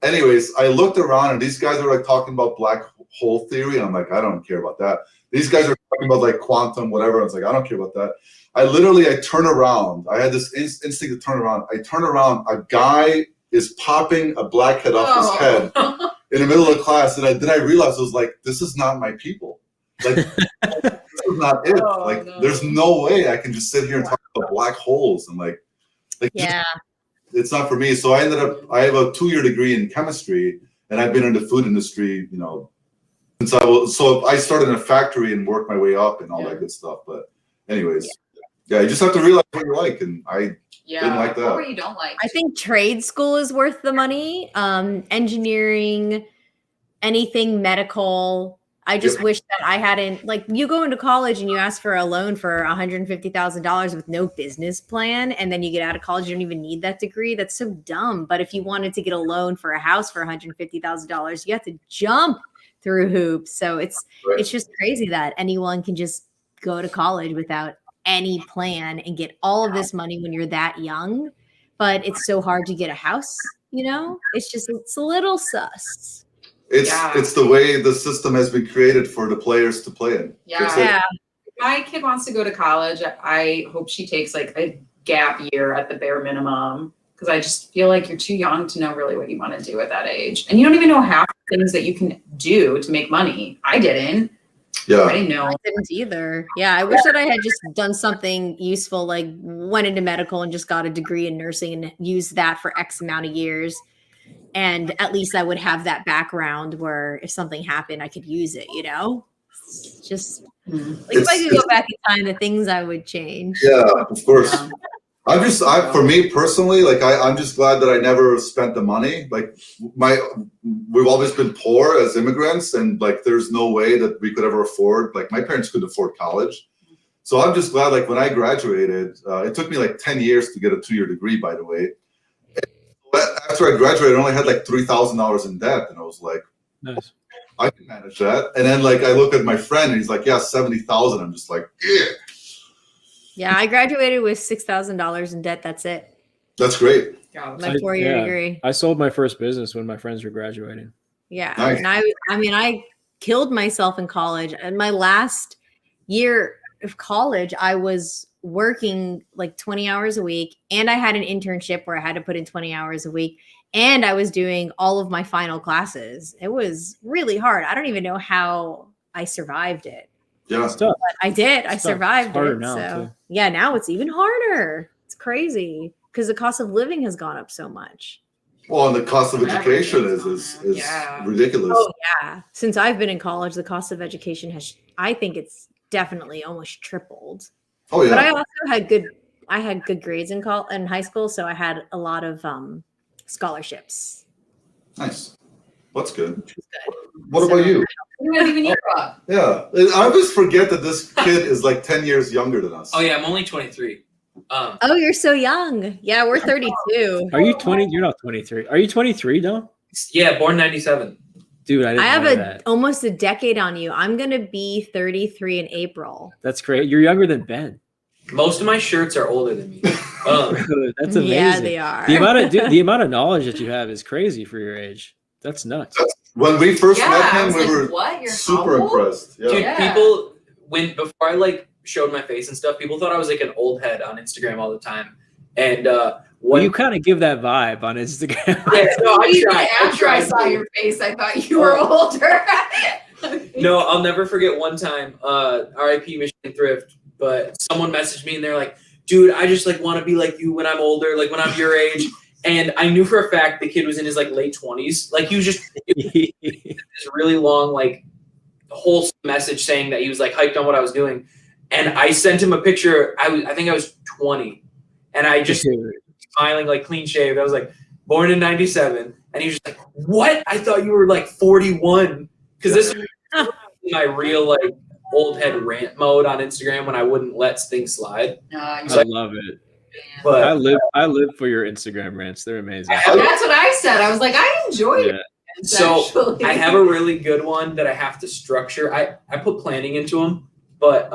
Anyways, I looked around and these guys are like talking about black hole theory. And I'm like, I don't care about that. These guys are talking about like quantum, whatever. I was like, I don't care about that. I turn around. I had this instinct to turn around. I turn around. A guy is popping a blackhead off his head in the middle of class. And then I realized I was like, this is not my people. Like, this is not it. Like, there's no way I can just sit here and talk about black holes and like Yeah. It's not for me. So I have a 2-year degree in chemistry and I've been in the food industry, you know, since so I started in a factory and worked my way up and all that good stuff. But anyways, you just have to realize what you like. And I didn't like that. Or you don't like. I think trade school is worth the money. Engineering, anything medical. I just wish that I hadn't, like, you go into college and you ask for a loan for $150,000 with no business plan. And then you get out of college, you don't even need that degree. That's so dumb. But if you wanted to get a loan for a house for $150,000, you have to jump through hoops. So it's just crazy that anyone can just go to college without any plan and get all of this money when you're that young. But it's so hard to get a house, you know? It's a little sus. It's the way the system has been created for the players to play in. Yeah. If my kid wants to go to college, I hope she takes like a gap year at the bare minimum. Because I just feel like you're too young to know really what you want to do at that age. And you don't even know half the things that you can do to make money. I didn't. Yeah. I didn't know. I didn't either. Yeah. I wish that I had just done something useful, like went into medical and just got a degree in nursing and used that for X amount of years. And at least I would have that background where if something happened, I could use it, you know? It's just like if I could go back in time, the things I would change. Yeah, of course. For me personally, like I'm just glad that I never spent the money. Like we've always been poor as immigrants, and like there's no way that we could ever afford. Like my parents couldn't afford college, so I'm just glad. Like when I graduated, it took me like 10 years to get a 2-year degree, by the way. But after I graduated, I only had like $3,000 in debt, and I was like, nice. I can manage that. And then like I look at my friend, and he's like, yeah, 70,000. I'm just like, yeah. Yeah, I graduated with $6,000 in debt. That's it. That's great. My 4-year degree. I sold my first business when my friends were graduating. Yeah. Nice. And I killed myself in college. And my last year of college, I was working like 20 hours a week. And I had an internship where I had to put in 20 hours a week. And I was doing all of my final classes. It was really hard. I don't even know how I survived it. Yeah. But I did. I It's tough. survived It's harder it. now, So too. yeah, now it's even harder. It's crazy because the cost of living has gone up so much. Well, and the cost of education is ridiculous. Oh yeah. Since I've been in college, the cost of education I think it's definitely almost tripled. Oh yeah. But I also had good grades in high school, so I had a lot of scholarships. Nice. That's good. Which was good. What about you? You weren't even Europe. Yeah. I always forget that this kid is like 10 years younger than us. Oh yeah, I'm only 23. Oh, you're so young. Yeah, we're 32. Are you 20? You're not 23. Are you 23, though? Yeah, born 97. Dude, I have didn't know that. almost a decade on you. I'm going to be 33 in April. That's great. You're younger than Ben. Most of my shirts are older than me. That's amazing. Yeah, they are. The amount of knowledge that you have is crazy for your age. That's nuts. When we first met I him, was we like, were what? You're super how old? impressed. Yeah. Dude, Yeah. people before I like showed my face and stuff, people thought I was like an old head on Instagram all the time. And Well, you kind of give that vibe on Instagram. Yeah, no, Even I after I saw your face, I thought you were older. No, I'll never forget one time, RIP Michigan Thrift, but someone messaged me and they're like, dude, I just like want to be like you when I'm older, like when I'm your age. And I knew for a fact the kid was in his like late 20s. Like he was just this really long, like whole message saying that he was like hyped on what I was doing. And I sent him a picture. I think I was 20. And I just smiling, like clean shaved. I was like, born in 97. And he was just like, what? I thought you were like 41. Because this is my real like old head rant mode on Instagram when I wouldn't let things slide. I love it. But I live for your Instagram rants. They're amazing. That's what I said. I was like, I enjoy it. So actually. I have a really good one that I have to structure. I put planning into them, but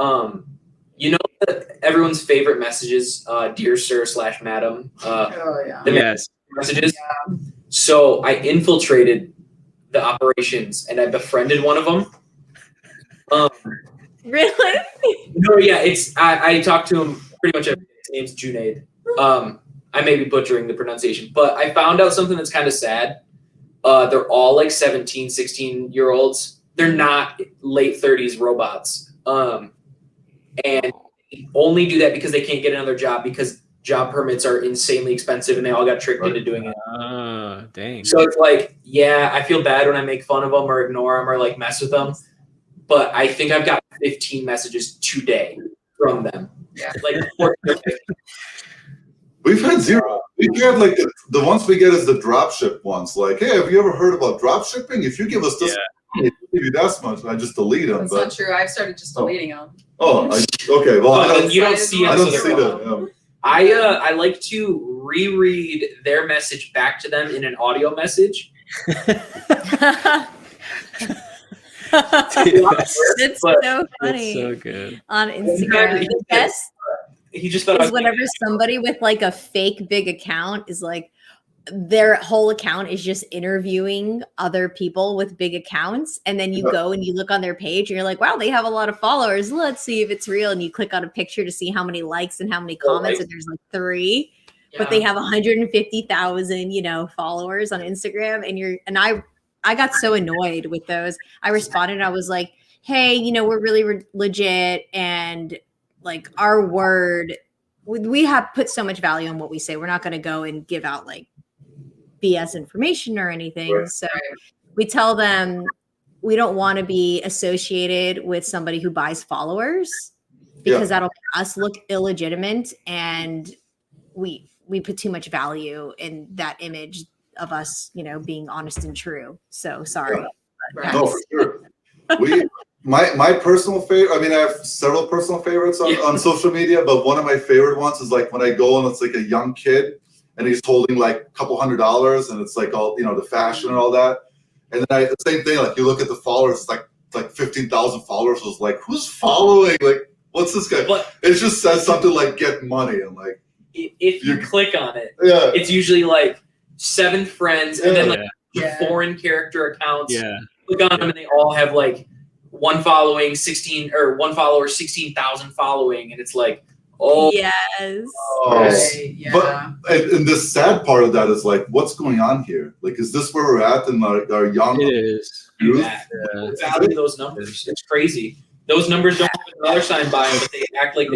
you know everyone's favorite messages, dear sir / madam. Yes. Messages. Yeah. So I infiltrated the operations and I befriended one of them. Really? No, yeah, I talked to him pretty much every day. His name's Junaid. I may be butchering the pronunciation, but I found out something that's kind of sad. They're all like 17, 16-year-olds. They're not late 30s robots. And only do that because they can't get another job because job permits are insanely expensive and they all got tricked into doing it. Dang. So it's like, yeah, I feel bad when I make fun of them or ignore them or like mess with them. But I think I've got 15 messages today from them. Yeah. Like, We've had zero. We get like the ones we get is the drop ship ones. Like, hey, have you ever heard about drop shipping? If you give us this, we'll give you that much. I just delete them. That's but not true. I've started just deleting them. Okay. Well, you don't see them. I don't see them. I like to reread their message back to them in an audio message. It's so funny. That's so good. On Instagram, the best he just thought is whenever somebody with like a fake big account is like their whole account is just interviewing other people with big accounts, and then you go and you look on their page and you're like, wow, they have a lot of followers, let's see if it's real, and you click on a picture to see how many likes and how many comments, and there's like 3, but they have 150,000 followers on Instagram, and I got so annoyed with those. I responded, I was like, hey, we're really legit, and like our word, we have put so much value on what we say. We're not going to go and give out like BS information or anything. Right. So we tell them we don't want to be associated with somebody who buys followers because that'll make us look illegitimate, and we put too much value in that image of us, being honest and true. So sorry. Yeah. No, for sure. My personal favorite, I mean, I have several personal favorites on social media, but one of my favorite ones is like when I go and it's like a young kid and he's holding like a couple $100 and it's like all, the fashion and all that. And then the same thing, like you look at the followers, it's like 15,000 followers. I was like, who's following? Like, what's this guy? But it just says something like get money. And like, if you click on it, it's usuly like 7 friends and then like foreign character accounts. Yeah. Click on them and they all have like one follower, 16,000 following, and it's like, oh yes. But and the sad part of that is like, what's going on here? Like, is this where we're at in our young? It is. Value those numbers. It's crazy. Those numbers don't have another sign by them, but they act like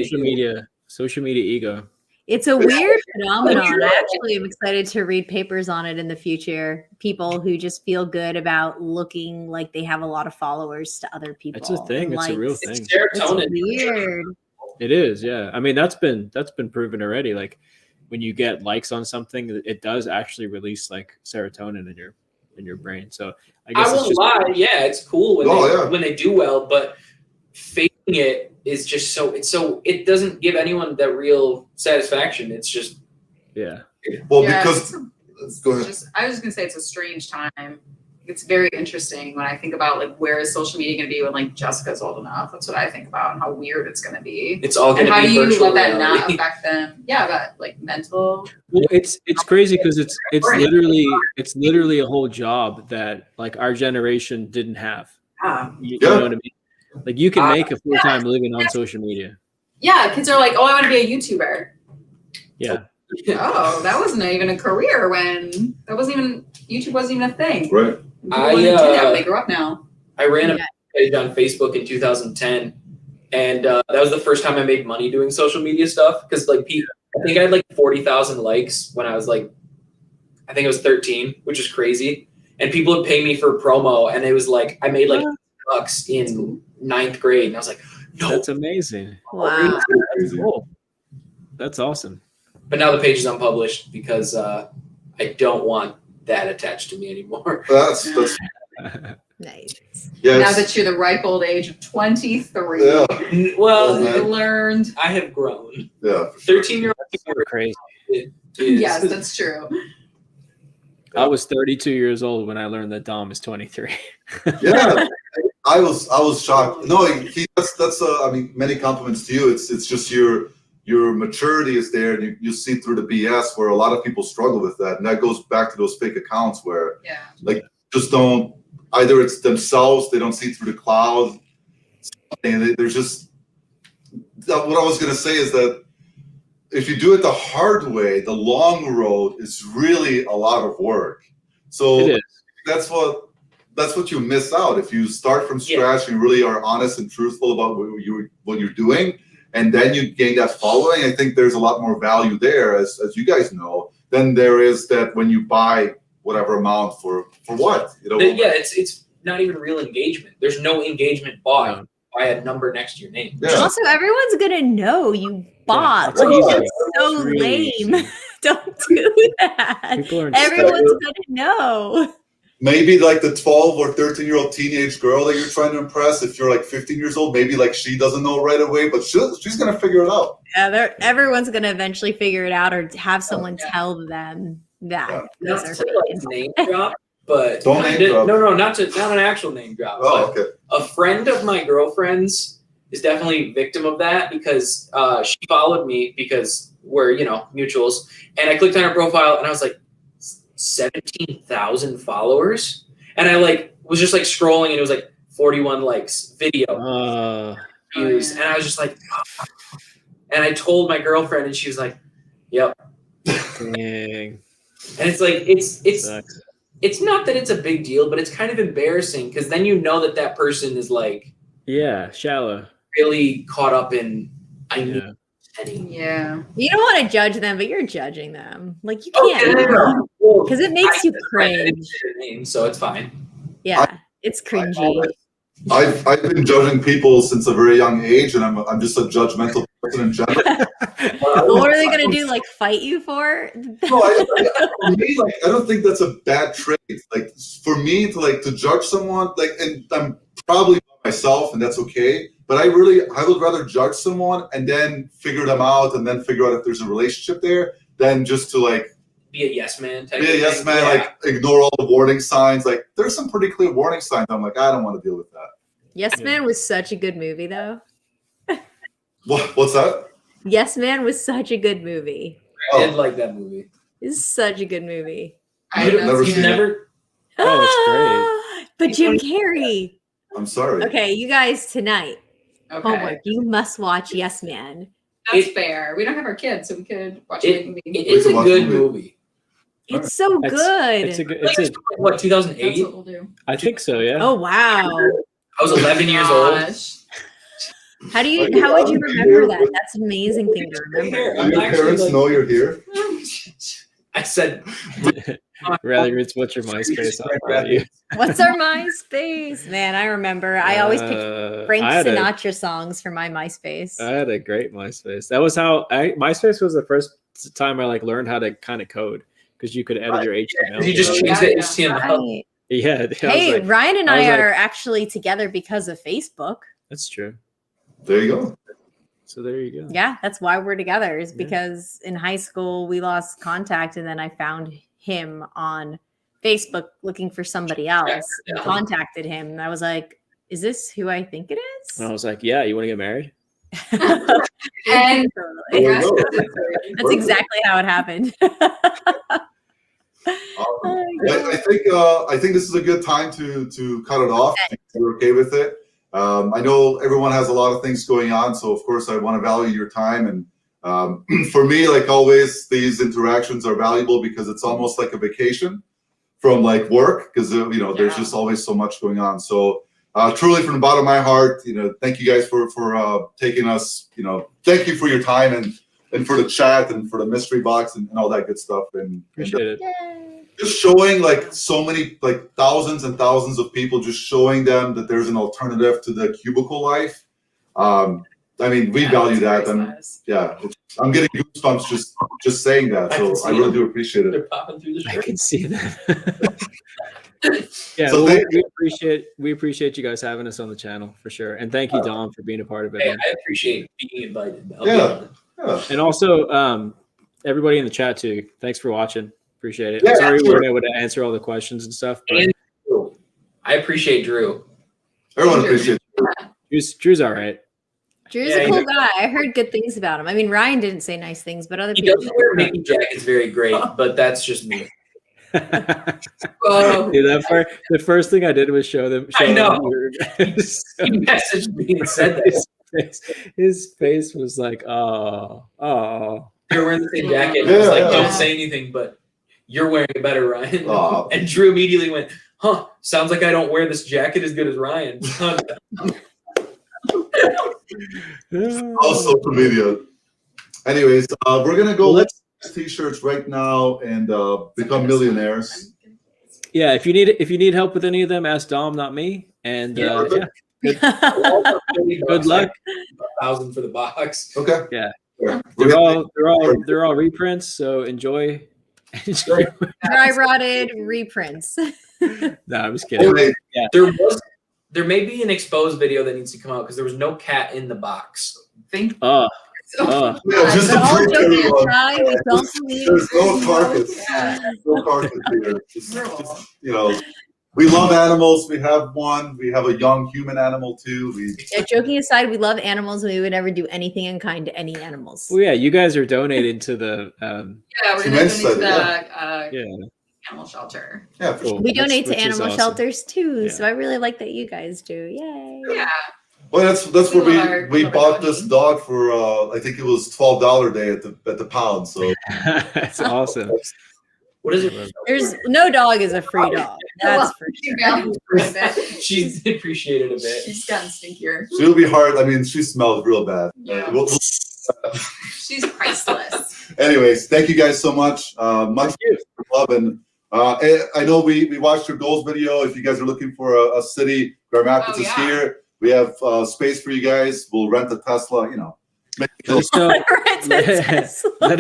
social media ego. It's a weird phenomenon. I actually am excited to read papers on it in the future. People who just feel good about looking like they have a lot of followers to other people. It's a thing. It's a real thing. It's serotonin. It's weird. It is, yeah. I mean, that's been proven already. Like when you get likes on something, it does actually release like serotonin in your brain. So I guess I won't lie. Yeah, it's cool when they do well, but faking it is just it doesn't give anyone that real satisfaction. It's just because go ahead. I was just gonna say it's a strange time it's very interesting when I think about like where is social media going to be when like Jessica's old enough. That's what I think about and how weird it's going to be. It's all going And to how be do you virtual let that reality. not affect them? Yeah, but like mental. Well, it's crazy because it's literally a whole job that like our generation didn't have. You know what I mean? Like you can make a full-time living on social media. Yeah, kids are like, oh, I want to be a YouTuber. Yeah. Oh, that wasn't even a career when YouTube wasn't even a thing. Right. People wouldn't do that when they grow up now. I ran a page on Facebook in 2010, and that was the first time I made money doing social media stuff. Because like I think I had like 40,000 likes when I was like, I think I was 13, which is crazy. And people would pay me for promo, and it was like I made like $1 in 9th grade, and I was like, no, that's amazing. Wow. That's cool. That's awesome. But now the page is unpublished because I don't want that attached to me anymore. That's Nice. yeah. Now that you're the ripe old age of 23. Yeah. Well, You learned. I have grown. Yeah. 13-year-old Super crazy. Yes, that's true. I was 32 years old when I learned that Dom is 23. Yeah. I was shocked. No, that's I mean, many compliments to you. It's just your maturity is there, and you see through the BS where a lot of people struggle with that, and that goes back to those fake accounts where like just don't, either it's themselves, they don't see through the cloud, and they're just, what I was going to say is that if you do it the hard way, the long road is really a lot of work. So that's what you miss out if you start from scratch and really are honest and truthful about what you're doing, and then you gain that following. I think there's a lot more value there, as you guys know, than there is that when you buy whatever amount for what, you know. Yeah, it's not even real engagement. There's no engagement bought by a number next to your name. Yeah. Also, everyone's gonna know you bought. Yeah, It's so lame. Don't do that. Everyone's gonna know. Maybe like the 12 or 13-year-old teenage girl that you're trying to impress, if you're like 15 years old, maybe like she doesn't know right away, but she's going to figure it out. Yeah, everyone's going to eventually figure it out, or have someone tell them that. Not to like name drop, but don't name drop. No, not an actual name drop. Oh, okay. A friend of my girlfriend's is definitely a victim of that because she followed me because we're, mutuals, and I clicked on her profile and I was like, 17,000 followers, and I like was just like scrolling, and it was like 41 likes, video views, and I was just like, and I told my girlfriend, and she was like, "Yep." Dang. And it's like it's not that it's a big deal, but it's kind of embarrassing because then you know that person is like shallow, really caught up in Yeah. You don't want to judge them, but you're judging them. Like you can't, because it makes you cringe. So it's fine. Yeah, it's cringy. I've been judging people since a very young age, and I'm just a judgmental person in general. What are they gonna do? Like fight you for? No, for me, like, I don't think that's a bad trait. Like for me to judge someone, like, and I'm probably myself, and that's okay. But I would rather judge someone and then figure them out, and then figure out if there's a relationship there, than just to like be a yes man type. Be a yes man, like ignore all the warning signs. Like there's some pretty clear warning signs. I'm like, I don't want to deal with that. Yes Man was such a good movie, though. What's that? Yes Man was such a good movie. I did like that movie. It's such a good movie. I've never seen it. Oh, it's great. But Jim Carrey. I'm sorry. Okay, you guys tonight. Okay. Homework. You must watch Yes Man. That's fair. We don't have our kids, so we could watch it. It's a good movie. It's so good. It's what, 2008? That's what we'll do. I think so, yeah. Oh wow. I was 11 years old. How would you remember that? That's an amazing thing to remember. Do your parents know you're here? I said, Ralli Roots, what's your MySpace? What's our MySpace? Man, I remember. I always picked Frank Sinatra songs for my MySpace. I had a great MySpace. That was how MySpace was the first time I learned how to kind of code, because you could edit your HTML. You just changed the HTML. Right. Yeah. Hey, Ryan and I are actually together because of Facebook. That's true. There you go. So there you go. Yeah, that's why we're together, is because in high school we lost contact, and then I found him on Facebook looking for somebody else Yeah. and contacted him. And I was like, is this who I think it is? And I was like, yeah, you want to get married? And There you go. That's exactly how it happened. Awesome. I think this is a good time to cut it off. If you're okay with it. I know everyone has a lot of things going on, so of course I want to value your time. And for me, like always, these interactions are valuable because it's almost like a vacation from like work, because there's just always so much going on. So truly, from the bottom of my heart, thank you guys for taking us. Thank you for your time and for the chat and for the mystery box and all that good stuff. And Appreciate it. just showing like so many, like thousands and thousands of people, just showing them that there's an alternative to the cubicle life. I mean, we value that. And I'm getting goosebumps just saying that. So I really do appreciate it. They're popping through the I shirt. can see that. Yeah, So well, we appreciate you guys having us on the channel for sure, and thank you, Dom, for being a part of it. Hey, I appreciate being invited. Yeah. And also everybody in the chat too. Thanks for watching. Appreciate it. Yeah, Sorry we sure. weren't able to answer all the questions and stuff. But And Drew. I appreciate Drew. Everyone appreciates it. Drew's all right. Drew's Yeah, a cool guy. I heard good things about him. I mean, Ryan didn't say nice things, but other He people. doesn't wear Mickey jackets very great, but that's just me. oh, Dude, the first thing I did was show them. I know. Them He messaged me and said that. his face was like, oh. You're wearing the same jacket. And I was like, Yeah. don't say anything, but you're wearing it better, Ryan. Aw. And Drew immediately went, huh, sounds like I don't wear this jacket as good as Ryan. All social media. Anyways, we're gonna go let's t-shirts right now and become millionaires. Yeah, if you need help with any of them, ask Dom, not me. And good luck. 1,000 for the box. Okay. Yeah. Yeah. They're all reprints, so enjoy. Dry rotted reprints. No, I'm just kidding. Anyway, There may be an exposed video that needs to come out because there was no cat in the box. Oh, yeah, just to But all prove joking everyone, aside, we don't believe there's no carcass. Yeah. No carcass here. Just, we love animals. We have one. We have a young human animal too. Yeah, joking aside, we love animals and we would never do anything unkind to any animals. well, yeah, you guys are donated to the we're She gonna meant donate to that, the animal shelter. Yeah, for sure. Cool. We donate to Which is animal awesome. shelters too, Yeah. so I really like that you guys do. Yay! Yeah. Well, that's We where love our- we love our bought doggy. this dog for I think it was $12 a day at the pound. So That's awesome. What is it? There's no dog is a free dog. That's for sure. She's appreciated a bit. She's gotten stinkier. she'll be hard. I mean, she smells real bad. Yeah. She's priceless. Anyways, thank you guys so much. Much love, and I know we watched your goals video. If you guys are looking for a city, Grand Rapids is here. We have space for you guys. We'll rent a Tesla. Make it Let us know. Rent a Tesla. let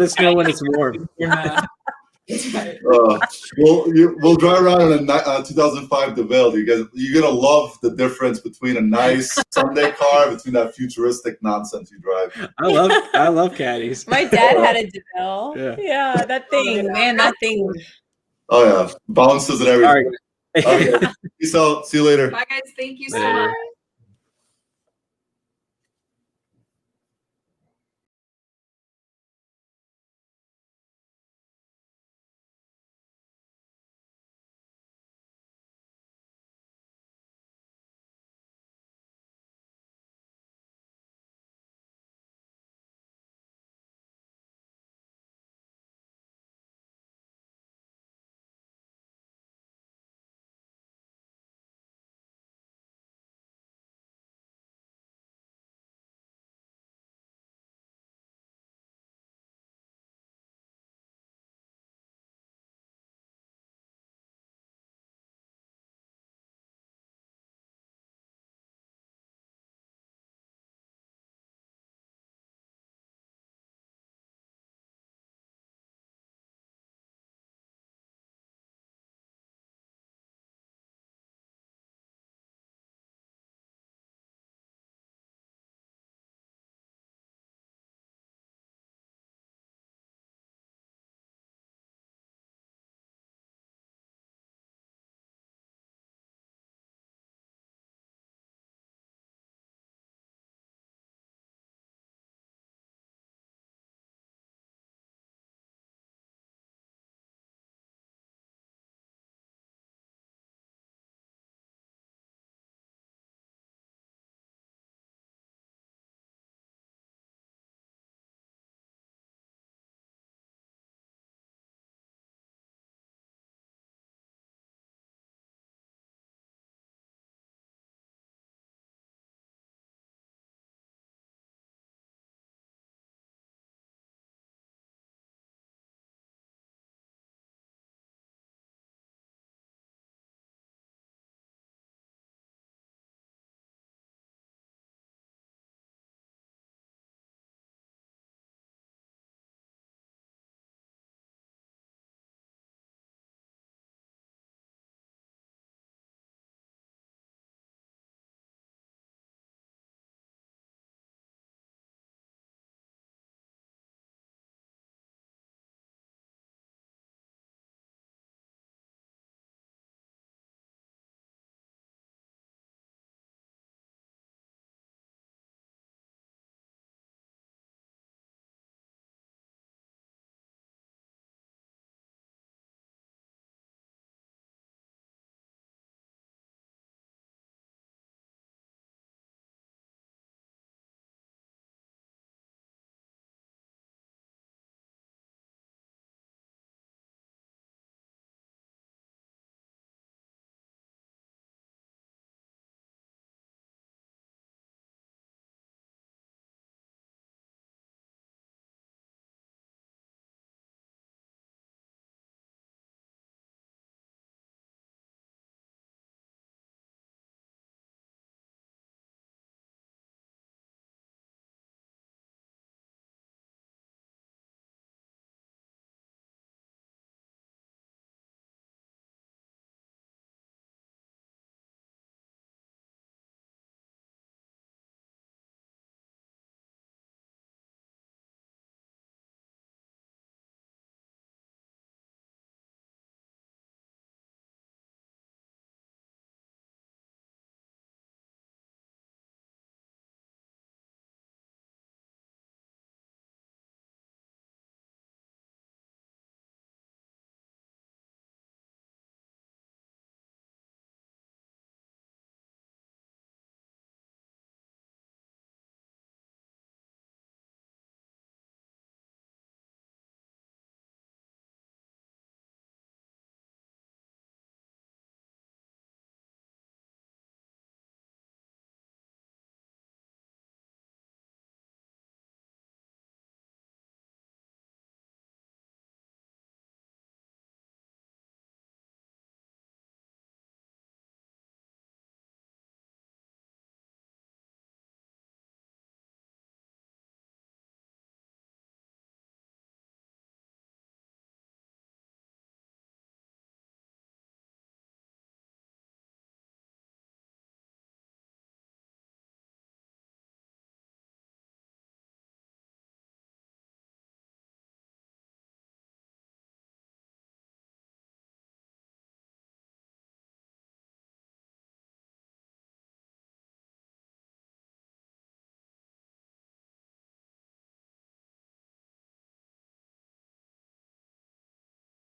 us know when it's warm. You're not. we'll drive around in a 2005 DeVille. You're gonna love the difference between a nice Sunday car between that futuristic nonsense you drive. I love caddies. My dad had a DeVille. Yeah. Yeah, that thing, man, that thing. Oh yeah, bounces and everything. All right. Okay. Peace out. See you later. Bye guys. Thank you so Later. much.